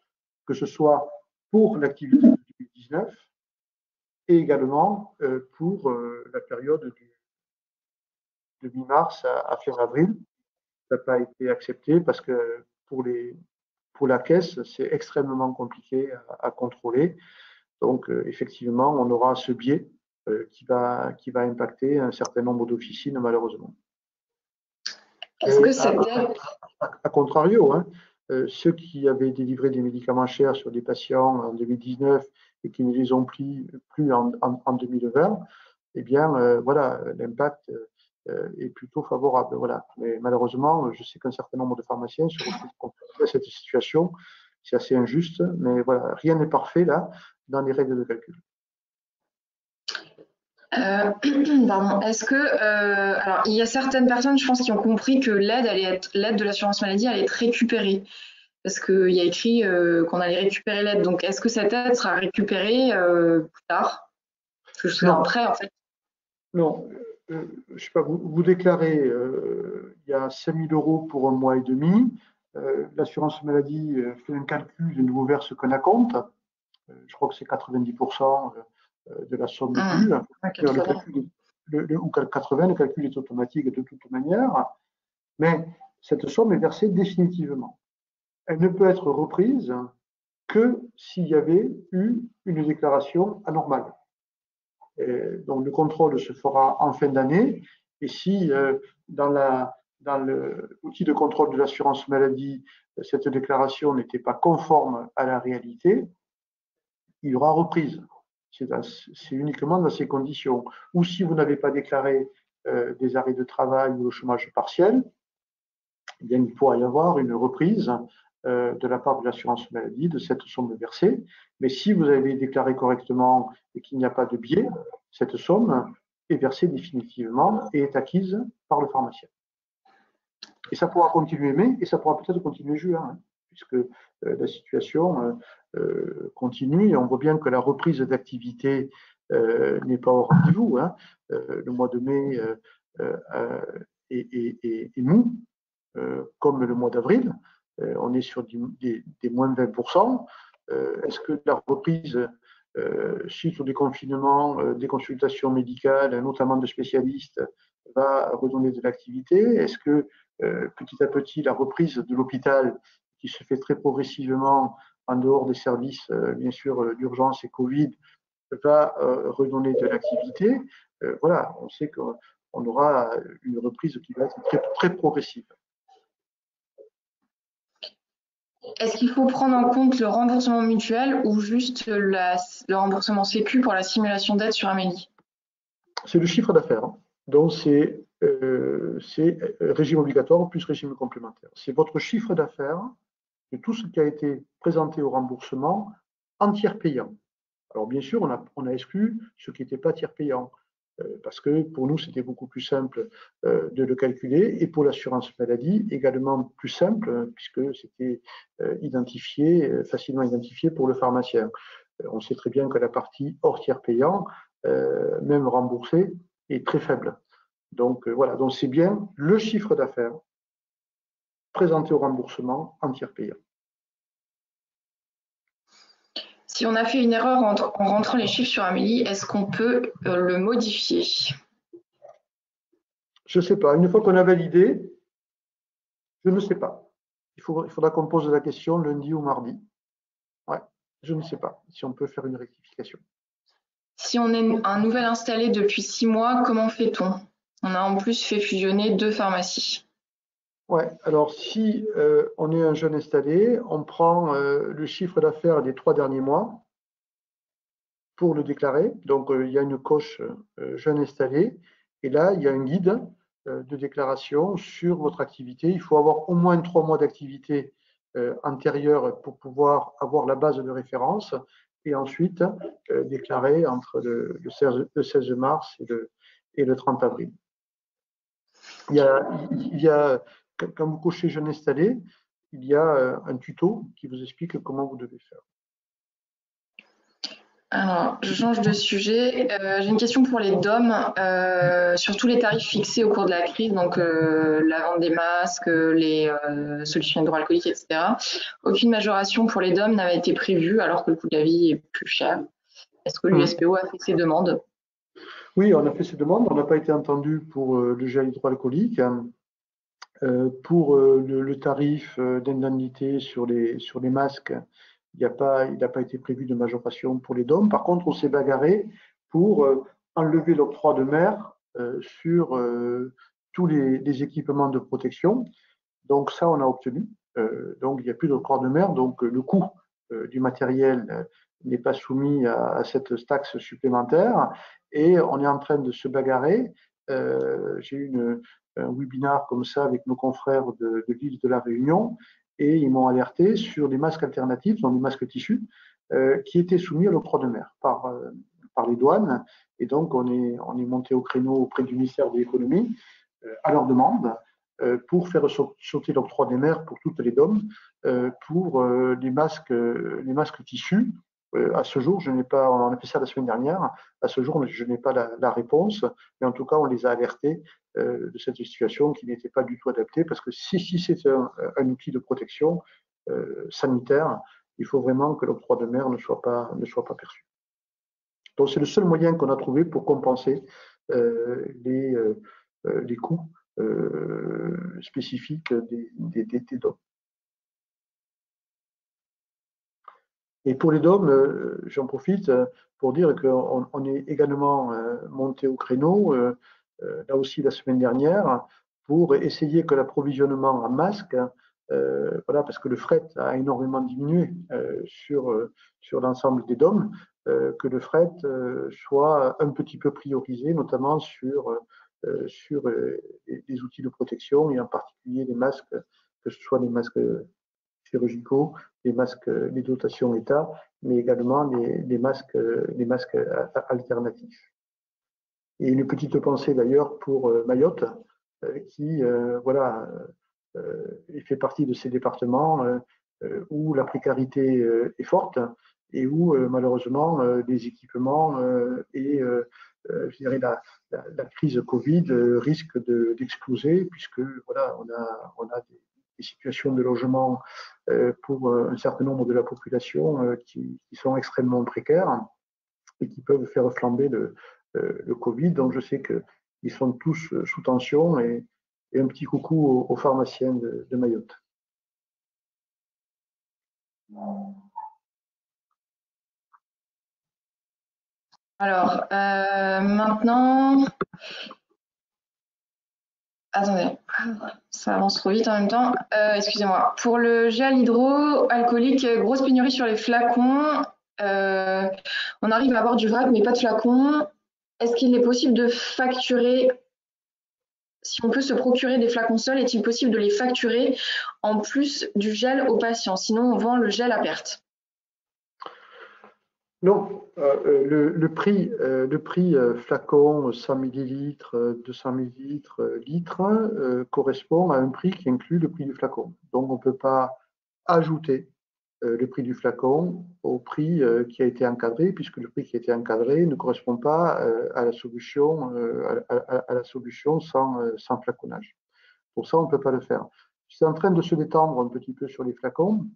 que ce soit pour l'activité de 2019 et également pour la période de mi-mars à fin avril. Ça n'a pas été accepté parce que pour la caisse, c'est extrêmement compliqué à contrôler. Donc, effectivement, on aura ce biais qui va impacter un certain nombre d'officines, malheureusement. Est-ce que cette aide... À contrario, hein, ceux qui avaient délivré des médicaments chers sur des patients en 2019 et qui ne les ont plus en 2020, eh bien, voilà, l'impact est plutôt favorable. Voilà. Mais malheureusement, je sais qu'un certain nombre de pharmaciens se retrouvent confrontés à cette situation. C'est assez injuste, mais voilà, rien n'est parfait là dans les règles de calcul. Pardon. Est-ce que alors il y a certaines personnes, je pense, qui ont compris que l'aide de l'assurance maladie allait être récupérée parce qu'il y a écrit qu'on allait récupérer l'aide. Donc, est-ce que cette aide sera récupérée plus tard? Parce que c'est un prêt en fait. Non, je sais pas. Vous déclarez il y a 5 000 euros pour un mois et demi. l'assurance maladie fait un calcul et nous verse qu'un acompte. Je crois que c'est 90% de la somme due. Le calcul ou 80, le calcul est automatique de toute manière, mais cette somme est versée définitivement. Elle ne peut être reprise que s'il y avait eu une déclaration anormale. Donc le contrôle se fera en fin d'année, et si dans l'outil de contrôle de l'assurance maladie, cette déclaration n'était pas conforme à la réalité, il y aura reprise. C'est uniquement dans ces conditions. Ou si vous n'avez pas déclaré des arrêts de travail ou le chômage partiel, eh bien, il pourra y avoir une reprise de la part de l'assurance maladie de cette somme versée. Mais si vous avez déclaré correctement et qu'il n'y a pas de biais, cette somme est versée définitivement et est acquise par le pharmacien. Et ça pourra continuer mai et ça pourra peut-être continuer juin, hein, puisque la situation continue et on voit bien que la reprise d'activité n'est pas au rendez-vous. Hein. Le mois de mai est mou, comme le mois d'avril. On est sur des moins de 20%. Est-ce que la reprise suite au déconfinement, des consultations médicales, notamment de spécialistes, va redonner de l'activité? Est-ce que petit à petit, la reprise de l'hôpital, qui se fait très progressivement en dehors des services, bien sûr, d'urgence et Covid, va redonner de l'activité? Voilà, on sait qu'on aura une reprise qui va être très, très progressive. Est-ce qu'il faut prendre en compte le remboursement mutuel ou juste le remboursement Sécu pour la simulation d'aide sur Amélie? C'est le chiffre d'affaires. Donc, c'est régime obligatoire plus régime complémentaire. C'est votre chiffre d'affaires de tout ce qui a été présenté au remboursement en tiers payant. Alors, bien sûr, on a exclu ce qui n'était pas tiers payant, parce que pour nous, c'était beaucoup plus simple de le calculer, et pour l'assurance maladie, également plus simple, puisque c'était facilement identifié pour le pharmacien. On sait très bien que la partie hors tiers payant, même remboursée, est très faible. Donc voilà, donc c'est bien le chiffre d'affaires présenté au remboursement en tiers payant. Si on a fait une erreur en rentrant les chiffres sur Amélie, est-ce qu'on peut le modifier? Je ne sais pas. Une fois qu'on a validé, je ne sais pas. Il faudra qu'on pose la question lundi ou mardi. Ouais, je ne sais pas si on peut faire une rectification. Si on est un nouvel installé depuis 6 mois, comment fait-on? On a en plus fait fusionner 2 pharmacies. Ouais, alors si on est un jeune installé, on prend le chiffre d'affaires des 3 derniers mois pour le déclarer. Donc il y a une coche jeune installé et là il y a un guide de déclaration sur votre activité. Il faut avoir au moins 3 mois d'activité antérieure pour pouvoir avoir la base de référence et ensuite déclarer entre le 16 mars et le 30 avril. Il y a quand vous cochez jeune installé, il y a un tuto qui vous explique comment vous devez faire. Alors, je change de sujet. J'ai une question pour les DOM sur tous les tarifs fixés au cours de la crise, donc la vente des masques, les solutions hydroalcooliques, etc. Aucune majoration pour les DOM n'avait été prévue alors que le coût de la vie est plus cher. Est-ce que l'USPO a fait ses demandes? Oui, on a fait ces demandes. On n'a pas été entendu pour le gel hydroalcoolique. Pour le tarif d'indemnité sur les masques, il n'a pas été prévu de majoration pour les DOM. Par contre, on s'est bagarré pour enlever l'octroi de mer sur tous les équipements de protection. Donc ça, on a obtenu. Donc il n'y a plus d'octroi de mer. Donc le coût du matériel n'est pas soumis à cette taxe supplémentaire. Et on est en train de se bagarrer. J'ai eu un webinar comme ça avec nos confrères de l'île de la Réunion et ils m'ont alerté sur des masques alternatifs, donc des masques tissus, qui étaient soumis à l'octroi de mer par les douanes. Et donc on est monté au créneau auprès du ministère de l'économie à leur demande pour faire sauter l'octroi des mers pour toutes les DOM, pour les masques tissus à ce jour, je n'ai pas, on a fait ça la semaine dernière, à ce jour, je n'ai pas la réponse, mais en tout cas, on les a alertés de cette situation qui n'était pas du tout adaptée, parce que si c'est un outil de protection sanitaire, il faut vraiment que l'octroi de mer ne soit pas perçu. Donc, c'est le seul moyen qu'on a trouvé pour compenser les coûts spécifiques des DOM. Et pour les DOM, j'en profite pour dire qu'on est également monté au créneau, là aussi la semaine dernière, pour essayer que l'approvisionnement en masques, voilà, parce que le fret a énormément diminué sur l'ensemble des DOM, que le fret soit un petit peu priorisé, notamment sur les outils de protection et en particulier les masques, que ce soit les masques chirurgicaux, les masques, les dotations État, mais également les masques alternatifs. Et une petite pensée d'ailleurs pour Mayotte, qui voilà, fait partie de ces départements où la précarité est forte et où malheureusement les équipements et je dirais la crise Covid risque d'exploser, puisque voilà, on a des situations de logement pour un certain nombre de la population qui sont extrêmement précaires et qui peuvent faire flamber le Covid. Donc je sais qu'ils sont tous sous tension, et un petit coucou aux pharmaciens de Mayotte. Alors, maintenant, attendez, ça avance trop vite en même temps. Excusez-moi. Pour le gel hydroalcoolique, grosse pénurie sur les flacons. On arrive à avoir du vrac, mais pas de flacons. Est-ce qu'il est possible de facturer? Si on peut se procurer des flacons seuls, est-il possible de les facturer en plus du gel aux patients? Sinon, on vend le gel à perte. Non, le prix flacon 100 millilitres, 200 millilitres, litre correspond à un prix qui inclut le prix du flacon. Donc, on ne peut pas ajouter le prix du flacon au prix qui a été encadré, puisque le prix qui a été encadré ne correspond pas à la solution, sans flaconnage. Pour ça, on ne peut pas le faire. C'est en train de se détendre un petit peu sur les flacons.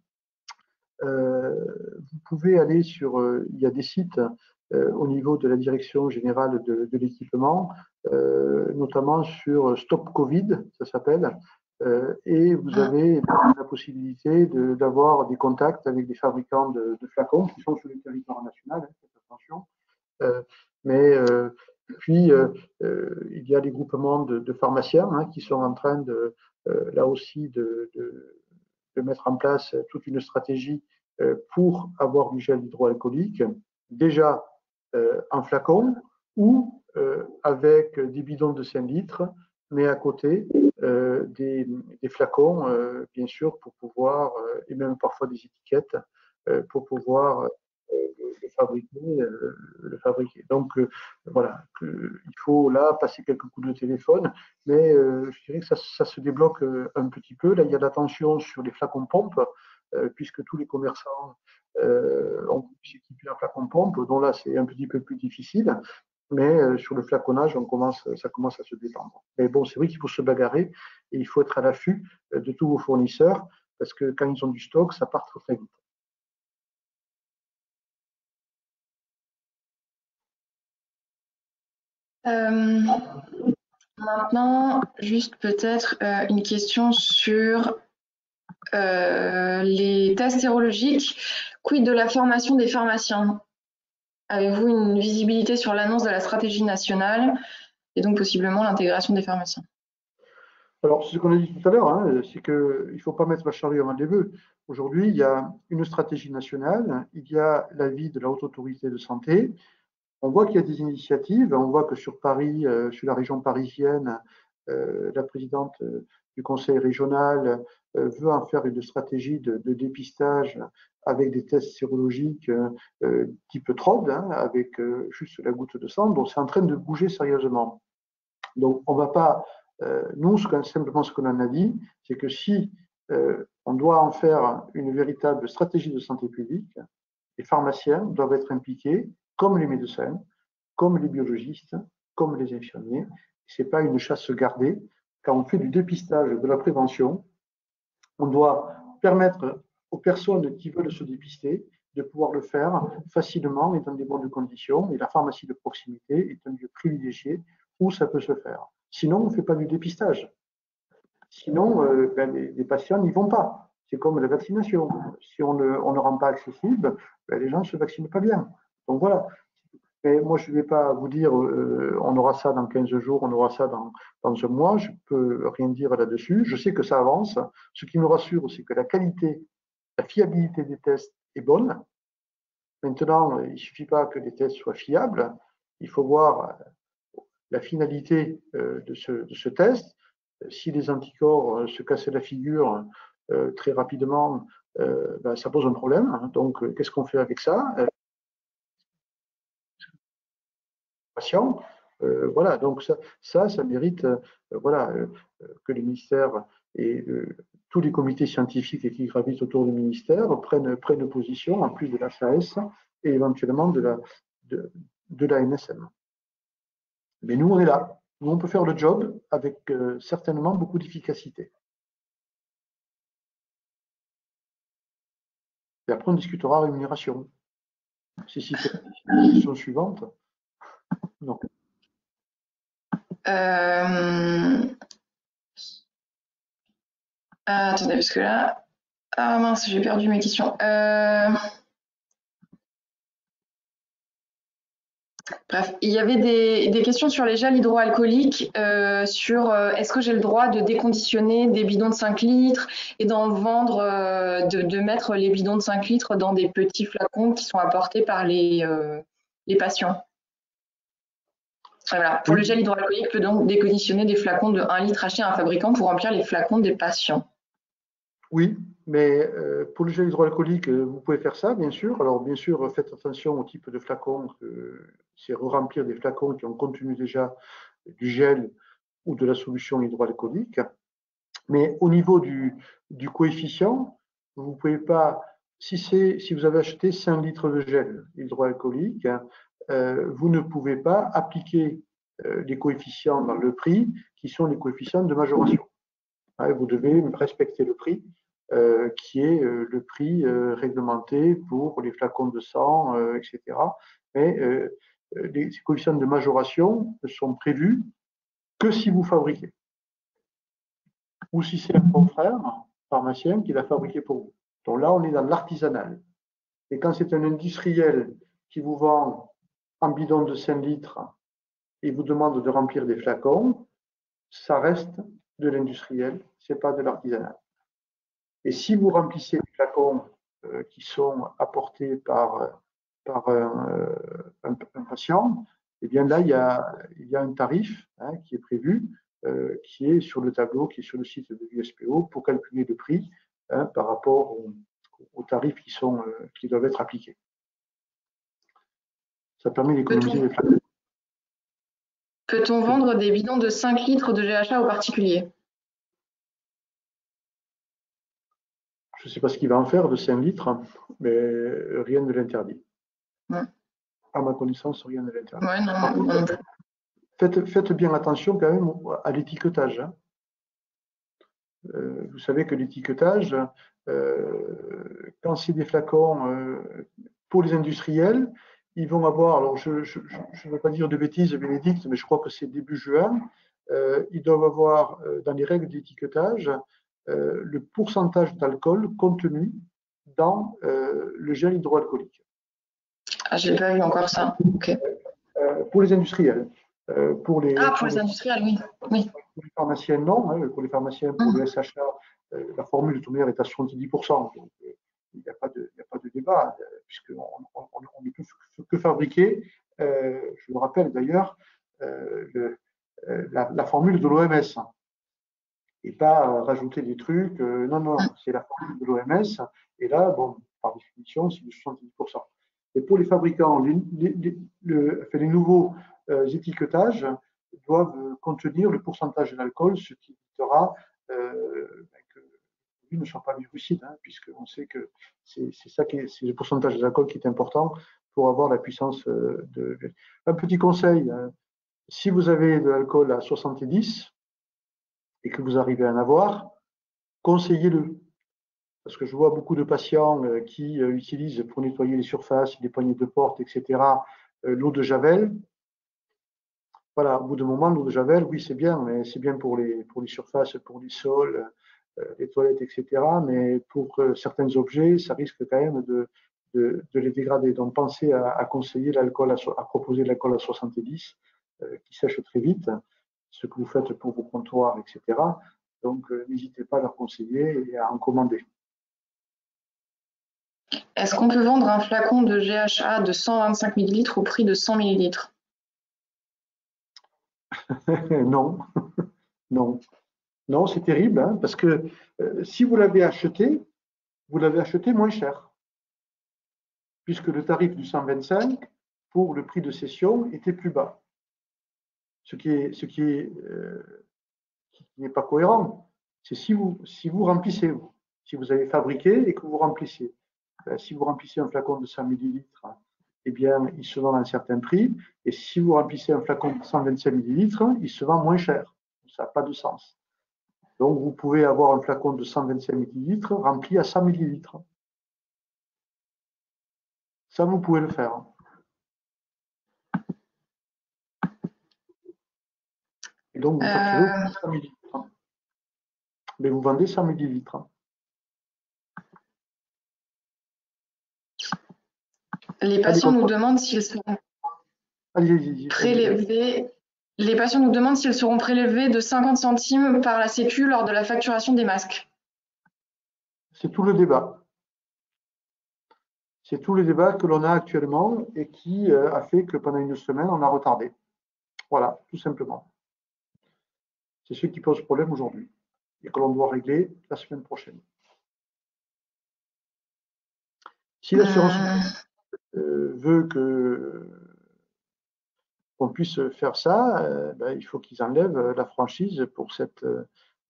Vous pouvez aller sur, il y a des sites au niveau de la direction générale de l'équipement, notamment sur Stop Covid, ça s'appelle, et vous avez la possibilité d'avoir des contacts avec des fabricants de flacons qui sont sur le territoire national, faites attention. Mais puis, il y a des groupements de pharmaciens qui sont en train là aussi de mettre en place toute une stratégie pour avoir du gel hydroalcoolique, déjà en flacon ou avec des bidons de 5 litres, mais à côté des flacons, bien sûr, pour pouvoir, et même parfois des étiquettes, pour pouvoir le fabriquer. Donc voilà, il faut là passer quelques coups de téléphone, mais je dirais que ça se débloque un petit peu. Là, il y a de la tension sur les flacons pompes, puisque tous les commerçants ont pu s'équiper en flacons pompes, dont là c'est un petit peu plus difficile. Mais sur le flaconnage, ça commence à se détendre. Mais bon, c'est vrai qu'il faut se bagarrer et il faut être à l'affût de tous vos fournisseurs, parce que quand ils ont du stock, ça part très vite. Maintenant, juste peut-être une question sur les tests sérologiques. Quid de la formation des pharmaciens? Avez-vous une visibilité sur l'annonce de la stratégie nationale et donc possiblement l'intégration des pharmaciens? Alors, c'est ce qu'on a dit tout à l'heure, c'est qu'il ne faut pas mettre la charrue avant les bœufs. Aujourd'hui, il y a une stratégie nationale, il y a l'avis de la Haute Autorité de Santé. On voit qu'il y a des initiatives, on voit que sur Paris, sur la région parisienne, la présidente du conseil régional veut en faire une stratégie de dépistage avec des tests sérologiques type TROD, avec juste la goutte de sang. Donc, c'est en train de bouger sérieusement. Donc, on ne va pas. Nous, simplement ce qu'on en a dit, c'est que si on doit en faire une véritable stratégie de santé publique, les pharmaciens doivent être impliqués, comme les médecins, comme les biologistes, comme les infirmiers. Ce n'est pas une chasse gardée. Quand on fait du dépistage, de la prévention, on doit permettre aux personnes qui veulent se dépister de pouvoir le faire facilement et dans des bonnes conditions. Et la pharmacie de proximité est un lieu privilégié où ça peut se faire. Sinon, on ne fait pas du dépistage. Sinon, les patients n'y vont pas. C'est comme la vaccination. Si on ne rend pas accessible, les gens ne se vaccinent pas bien. Donc voilà. Mais moi, je ne vais pas vous dire on aura ça dans 15 jours, on aura ça dans un mois. Je ne peux rien dire là-dessus. Je sais que ça avance. Ce qui me rassure, c'est que la qualité, la fiabilité des tests est bonne. Maintenant, il ne suffit pas que les tests soient fiables. Il faut voir la finalité de ce test. Si les anticorps se cassaient la figure très rapidement, ça pose un problème. Donc, qu'est-ce qu'on fait avec ça? Patient. Voilà, donc ça mérite voilà, que les ministères et tous les comités scientifiques qui gravitent autour du ministère prennent position, en plus de la SAS et éventuellement de la NSM. Mais nous, on est là. Nous, on peut faire le job avec certainement beaucoup d'efficacité. Et après, on discutera rémunération. C'est si c'est la question suivante. Non. Attendez, parce que là... Ah mince, j'ai perdu mes questions. Bref, il y avait des questions sur les gels hydroalcooliques, sur est-ce que j'ai le droit de déconditionner des bidons de 5 litres et d'en vendre, de mettre les bidons de 5 litres dans des petits flacons qui sont apportés par les patients. Voilà. Pour le gel hydroalcoolique, peut donc déconditionner des flacons de 1 litre achetés à un fabricant pour remplir les flacons des patients. Oui, mais pour le gel hydroalcoolique, vous pouvez faire ça, bien sûr. Alors, bien sûr, faites attention au type de flacon. C'est re-remplir des flacons qui ont contenu déjà du gel ou de la solution hydroalcoolique. Mais au niveau du coefficient, vous ne pouvez pas, si vous avez acheté 5 litres de gel hydroalcoolique, vous ne pouvez pas appliquer les coefficients dans le prix qui sont les coefficients de majoration. Vous devez respecter le prix qui est le prix réglementé pour les flacons de sang, etc. Mais ces coefficients de majoration ne sont prévus que si vous fabriquez. Ou si c'est un confrère pharmacien qui l'a fabriqué pour vous. Donc là, on est dans l'artisanal. Et quand c'est un industriel qui vous vend un bidon de 5 litres et vous demande de remplir des flacons, ça reste de l'industriel, ce n'est pas de l'artisanal. Et si vous remplissez des flacons qui sont apportés par un patient, eh bien là, il y a un tarif qui est prévu, qui est sur le tableau, qui est sur le site de l'USPO pour calculer le prix par rapport aux tarifs qui doivent être appliqués. Ça permet d'économiser les flacons. Peut-on vendre des bidons de 5 litres de GHA aux particuliers? Je ne sais pas ce qu'il va en faire de 5 litres, mais rien ne l'interdit. Ouais. À ma connaissance, rien ne l'interdit. Ouais, non. Faites bien attention quand même à l'étiquetage. Vous savez que l'étiquetage, quand c'est des flacons pour les industriels, ils vont avoir, alors je ne veux pas dire de bêtises, Bénédicte, mais je crois que c'est début juin, ils doivent avoir dans les règles d'étiquetage le pourcentage d'alcool contenu dans le gel hydroalcoolique. Ah, je n'ai pas vu encore ça. Okay. Pour les industriels. Pour les industriels, oui. Pour les pharmaciens, non. Pour les pharmaciens, pour le SHA, la formule de toute manière est à 70%. Donc, il n'y a pas de débat, puisqu'on ne peut que fabriquer, je vous rappelle d'ailleurs, la formule de l'OMS. Et pas rajouter des trucs. Non, c'est la formule de l'OMS. Et là, bon, par définition, c'est de 70%. Et pour les fabricants, les nouveaux étiquetages doivent contenir le pourcentage d'alcool, ce qui évitera que le produit ne soit pas virucide, hein, puisqu'on sait que c'est le pourcentage d'alcool qui est important pour avoir la puissance de. Un petit conseil, hein, si vous avez de l'alcool à 70 et que vous arrivez à en avoir, conseillez-le. Parce que je vois beaucoup de patients qui utilisent pour nettoyer les surfaces, les poignées de porte, etc., l'eau de Javel. Voilà, au bout d'un moment, l'eau de Javel, oui, c'est bien, mais c'est bien pour les surfaces, pour les sols, les toilettes, etc. Mais pour certains objets, ça risque quand même de les dégrader. Donc, pensez à conseiller l'alcool, à proposer de l'alcool à 70, qui sèche très vite, ce que vous faites pour vos comptoirs, etc. Donc, n'hésitez pas à leur conseiller et à en commander. Est-ce qu'on peut vendre un flacon de GHA de 125 ml au prix de 100 ml? Non, non. Non, c'est terrible, hein, parce que si vous l'avez acheté moins cher, puisque le tarif du 125 pour le prix de cession était plus bas, ce qui n'est pas cohérent. C'est si vous remplissez, si vous avez fabriqué et que vous remplissez. Si vous remplissez un flacon de 100 millilitres, eh bien, il se vend à un certain prix. Et si vous remplissez un flacon de 125 millilitres, il se vend moins cher. Ça n'a pas de sens. Donc, vous pouvez avoir un flacon de 125 millilitres rempli à 100 millilitres. Ça, vous pouvez le faire. Et donc, vous facturez 100 millilitres. Mais vous vendez 100 millilitres. Les patients nous demandent s'ils seront prélevés. Les patients nous demandent s'ils seront prélevés de 50 centimes par la Sécu lors de la facturation des masques. C'est tout le débat. C'est tout le débat que l'on a actuellement et qui a fait que pendant une semaine, on a retardé. Voilà, tout simplement. C'est ce qui pose problème aujourd'hui et que l'on doit régler la semaine prochaine. Si l'assurance veut qu'on puisse faire ça, il faut qu'ils enlèvent la franchise pour cette.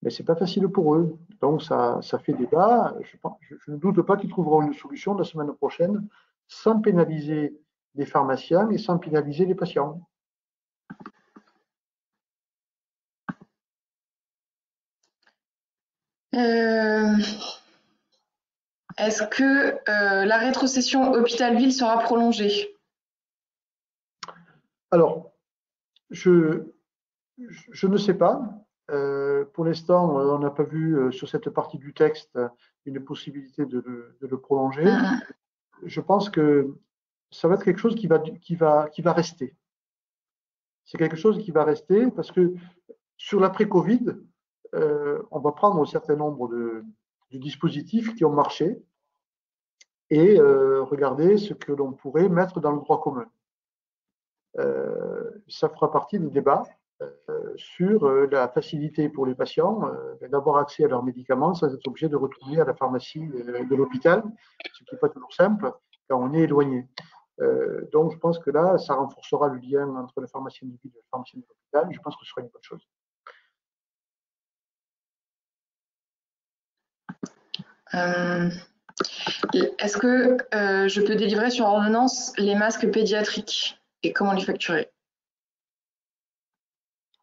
Mais c'est pas facile pour eux. Donc ça fait débat. Je ne doute pas qu'ils trouveront une solution la semaine prochaine sans pénaliser les pharmaciens et sans pénaliser les patients. Est-ce que la rétrocession Hôpital-Ville sera prolongée? Alors, je ne sais pas. Pour l'instant, on n'a pas vu sur cette partie du texte une possibilité de le prolonger. Je pense que ça va être quelque chose qui va rester. C'est quelque chose qui va rester parce que sur l'après-Covid, on va prendre un certain nombre de dispositifs qui ont marché et regarder ce que l'on pourrait mettre dans le droit commun. Ça fera partie des débats sur la facilité pour les patients d'avoir accès à leurs médicaments sans être obligés de retourner à la pharmacie de l'hôpital, ce qui n'est pas toujours simple quand on est éloigné. Donc, je pense que là, ça renforcera le lien entre le pharmacien de ville et le pharmacien de l'hôpital. Je pense que ce sera une bonne chose. Est-ce que je peux délivrer sur ordonnance les masques pédiatriques et comment les facturer?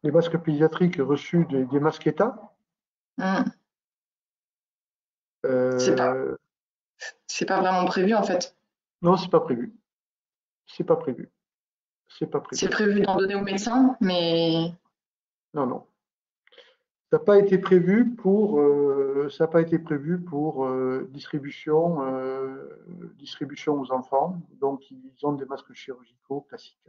Les masques pédiatriques reçus des masques État. C'est pas vraiment prévu en fait. Non, c'est pas prévu. C'est pas prévu. C'est prévu d'en donner aux médecins, mais. Non. Ça n'a pas été prévu pour distribution aux enfants. Donc, ils ont des masques chirurgicaux classiques.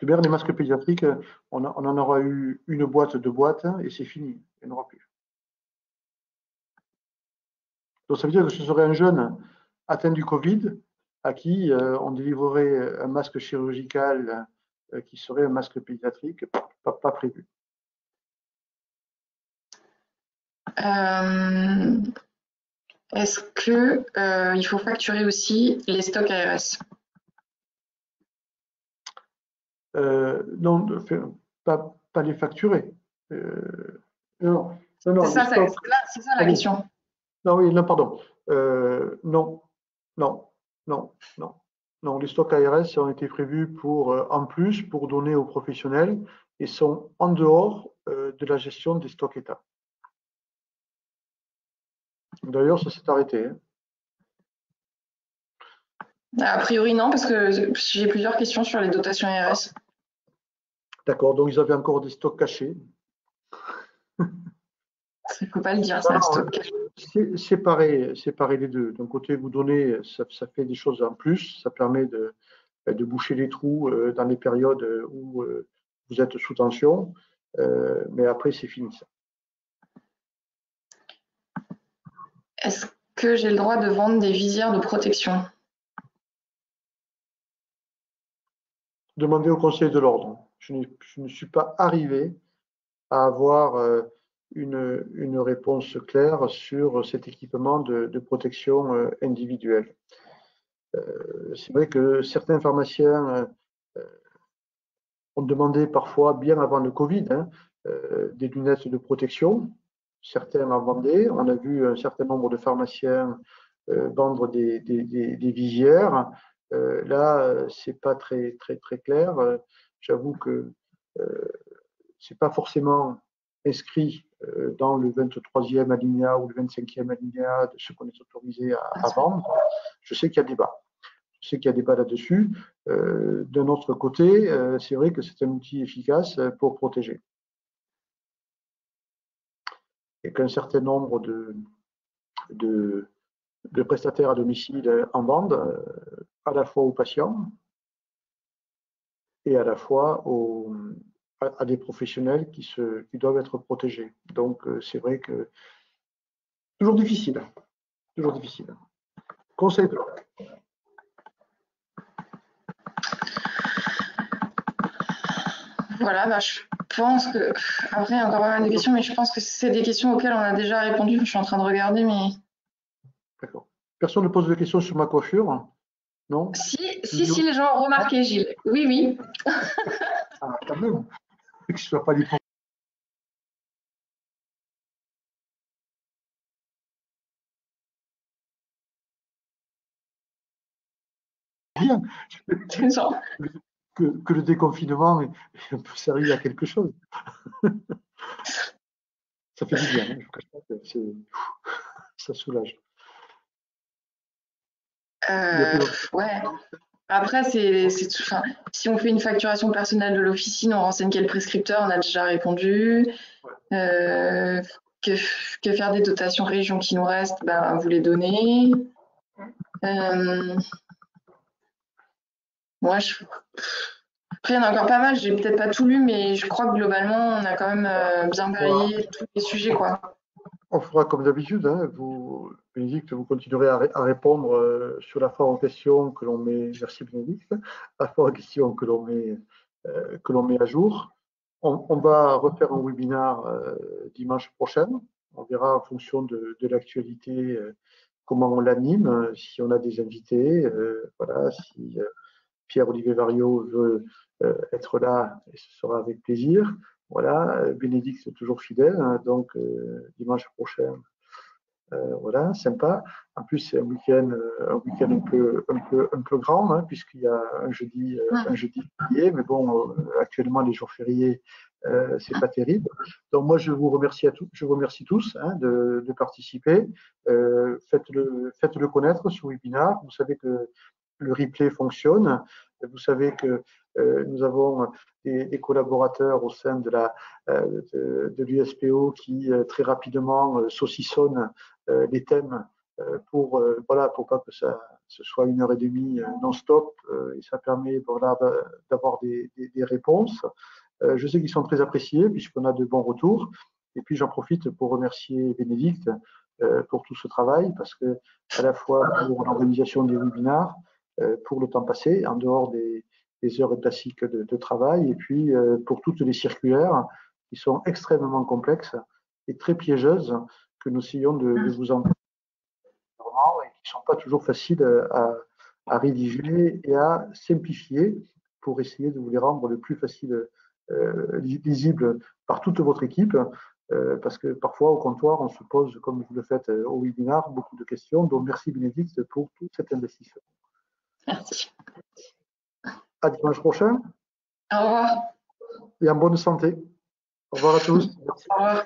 Les masques pédiatriques, on en aura eu une boîte, 2 boîtes, et c'est fini. Il n'y en aura plus. Donc, ça veut dire que ce serait un jeune atteint du Covid à qui on délivrerait un masque chirurgical qui serait un masque pédiatrique, pas prévu. Est-ce que il faut facturer aussi les stocks ARS? Non, pas les facturer. Non. Non, C'est les ça, stocks. c'est ça la Allez. question. Non, oui, non, pardon. Non, non, non, non. Non, les stocks ARS ont été prévus pour, en plus, pour donner aux professionnels et sont en dehors de la gestion des stocks État. D'ailleurs, ça s'est arrêté. Hein. A priori, non, parce que j'ai plusieurs questions sur les dotations ARS. D'accord, donc ils avaient encore des stocks cachés. Il ne faut pas le dire, ça, Non, stock. séparer les deux. D'un côté, vous donnez, ça fait des choses en plus, ça permet de boucher les trous dans les périodes où vous êtes sous tension, mais après, c'est fini ça. Est-ce que j'ai le droit de vendre des visières de protection? Demandez au Conseil de l'ordre. Je ne suis pas arrivé à avoir une réponse claire sur cet équipement de protection individuelle. C'est vrai que certains pharmaciens ont demandé parfois, bien avant le Covid, hein, des lunettes de protection. Certains en vendaient. On a vu un certain nombre de pharmaciens vendre des visières. Là, c'est pas très clair. J'avoue que c'est pas forcément inscrit dans le 23e alinéa ou le 25e alinéa de ce qu'on est autorisé à vendre. Je sais qu'il y a débat. Je sais qu'il y a débat là-dessus. D'un autre côté, c'est vrai que c'est un outil efficace pour protéger. Et qu'un certain nombre de prestataires à domicile en vendent, à la fois aux patients et à la fois à des professionnels qui doivent être protégés. Donc, c'est vrai que toujours difficile. Toujours difficile. Conseil de l'ordre. Voilà, bah, je pense que. Après, il y a encore pas mal de questions, mais je pense que c'est des questions auxquelles on a déjà répondu. Je suis en train de regarder, mais. D'accord. Personne ne pose de questions sur ma coiffure? Non? Si, les gens ont remarqué, Gilles. Oui, oui. Ah, quand même. Que je ne sois pas l'hypocrite. Rien. Que le déconfinement est un peu servi à quelque chose. Ça fait du bien, hein, je vous cache pas que ça soulage. Ouais. Après, enfin, si on fait une facturation personnelle de l'officine, on renseigne quel prescripteur, on a déjà répondu. Euh, que, que faire des dotations régions qui nous restent, ben, vous les donnez. Moi, après, il y en a encore pas mal, j'ai peut-être pas tout lu, mais je crois que globalement, on a quand même bien balayé tous les sujets, quoi. On fera comme d'habitude. Hein, vous, Bénédicte, vous continuerez à répondre sur la fois en question que l'on met. Merci Bénédicte. La fois en question que l'on met à jour. On va refaire un webinaire dimanche prochain. On verra en fonction de l'actualité comment on l'anime, si on a des invités. Voilà, si Pierre-Olivier Variot veut être là, et ce sera avec plaisir. Voilà, Bénédicte est toujours fidèle, hein, donc dimanche prochain, voilà, sympa. En plus, c'est un peu grand, hein, puisqu'il y a un jeudi férié, mais bon, actuellement, les jours fériés, c'est pas terrible. Donc moi, je vous remercie tous hein, de participer. Faites-le connaître ce webinaire. Vous savez que le replay fonctionne. Vous savez que nous avons des collaborateurs au sein de l'USPO qui très rapidement saucissonnent les thèmes pour voilà pour pas que ce soit 1 heure et demie non-stop et ça permet voilà d'avoir des réponses. Je sais qu'ils sont très appréciés puisqu'on a de bons retours. Et puis j'en profite pour remercier Bénédicte pour tout ce travail parce que à la fois pour l'organisation des webinaires, pour le temps passé en dehors des heures classiques de travail et puis pour toutes les circulaires qui sont extrêmement complexes et très piégeuses que nous essayons de vous envoyer et qui ne sont pas toujours faciles à rédiger et à simplifier pour essayer de vous les rendre le plus facile lisible par toute votre équipe. parce que parfois, au comptoir, on se pose, comme vous le faites au webinar, beaucoup de questions. Donc, merci Bénédicte pour tout cet investissement. Merci. À dimanche prochain. Au revoir. Et en bonne santé. Au revoir à tous. Merci. Au revoir.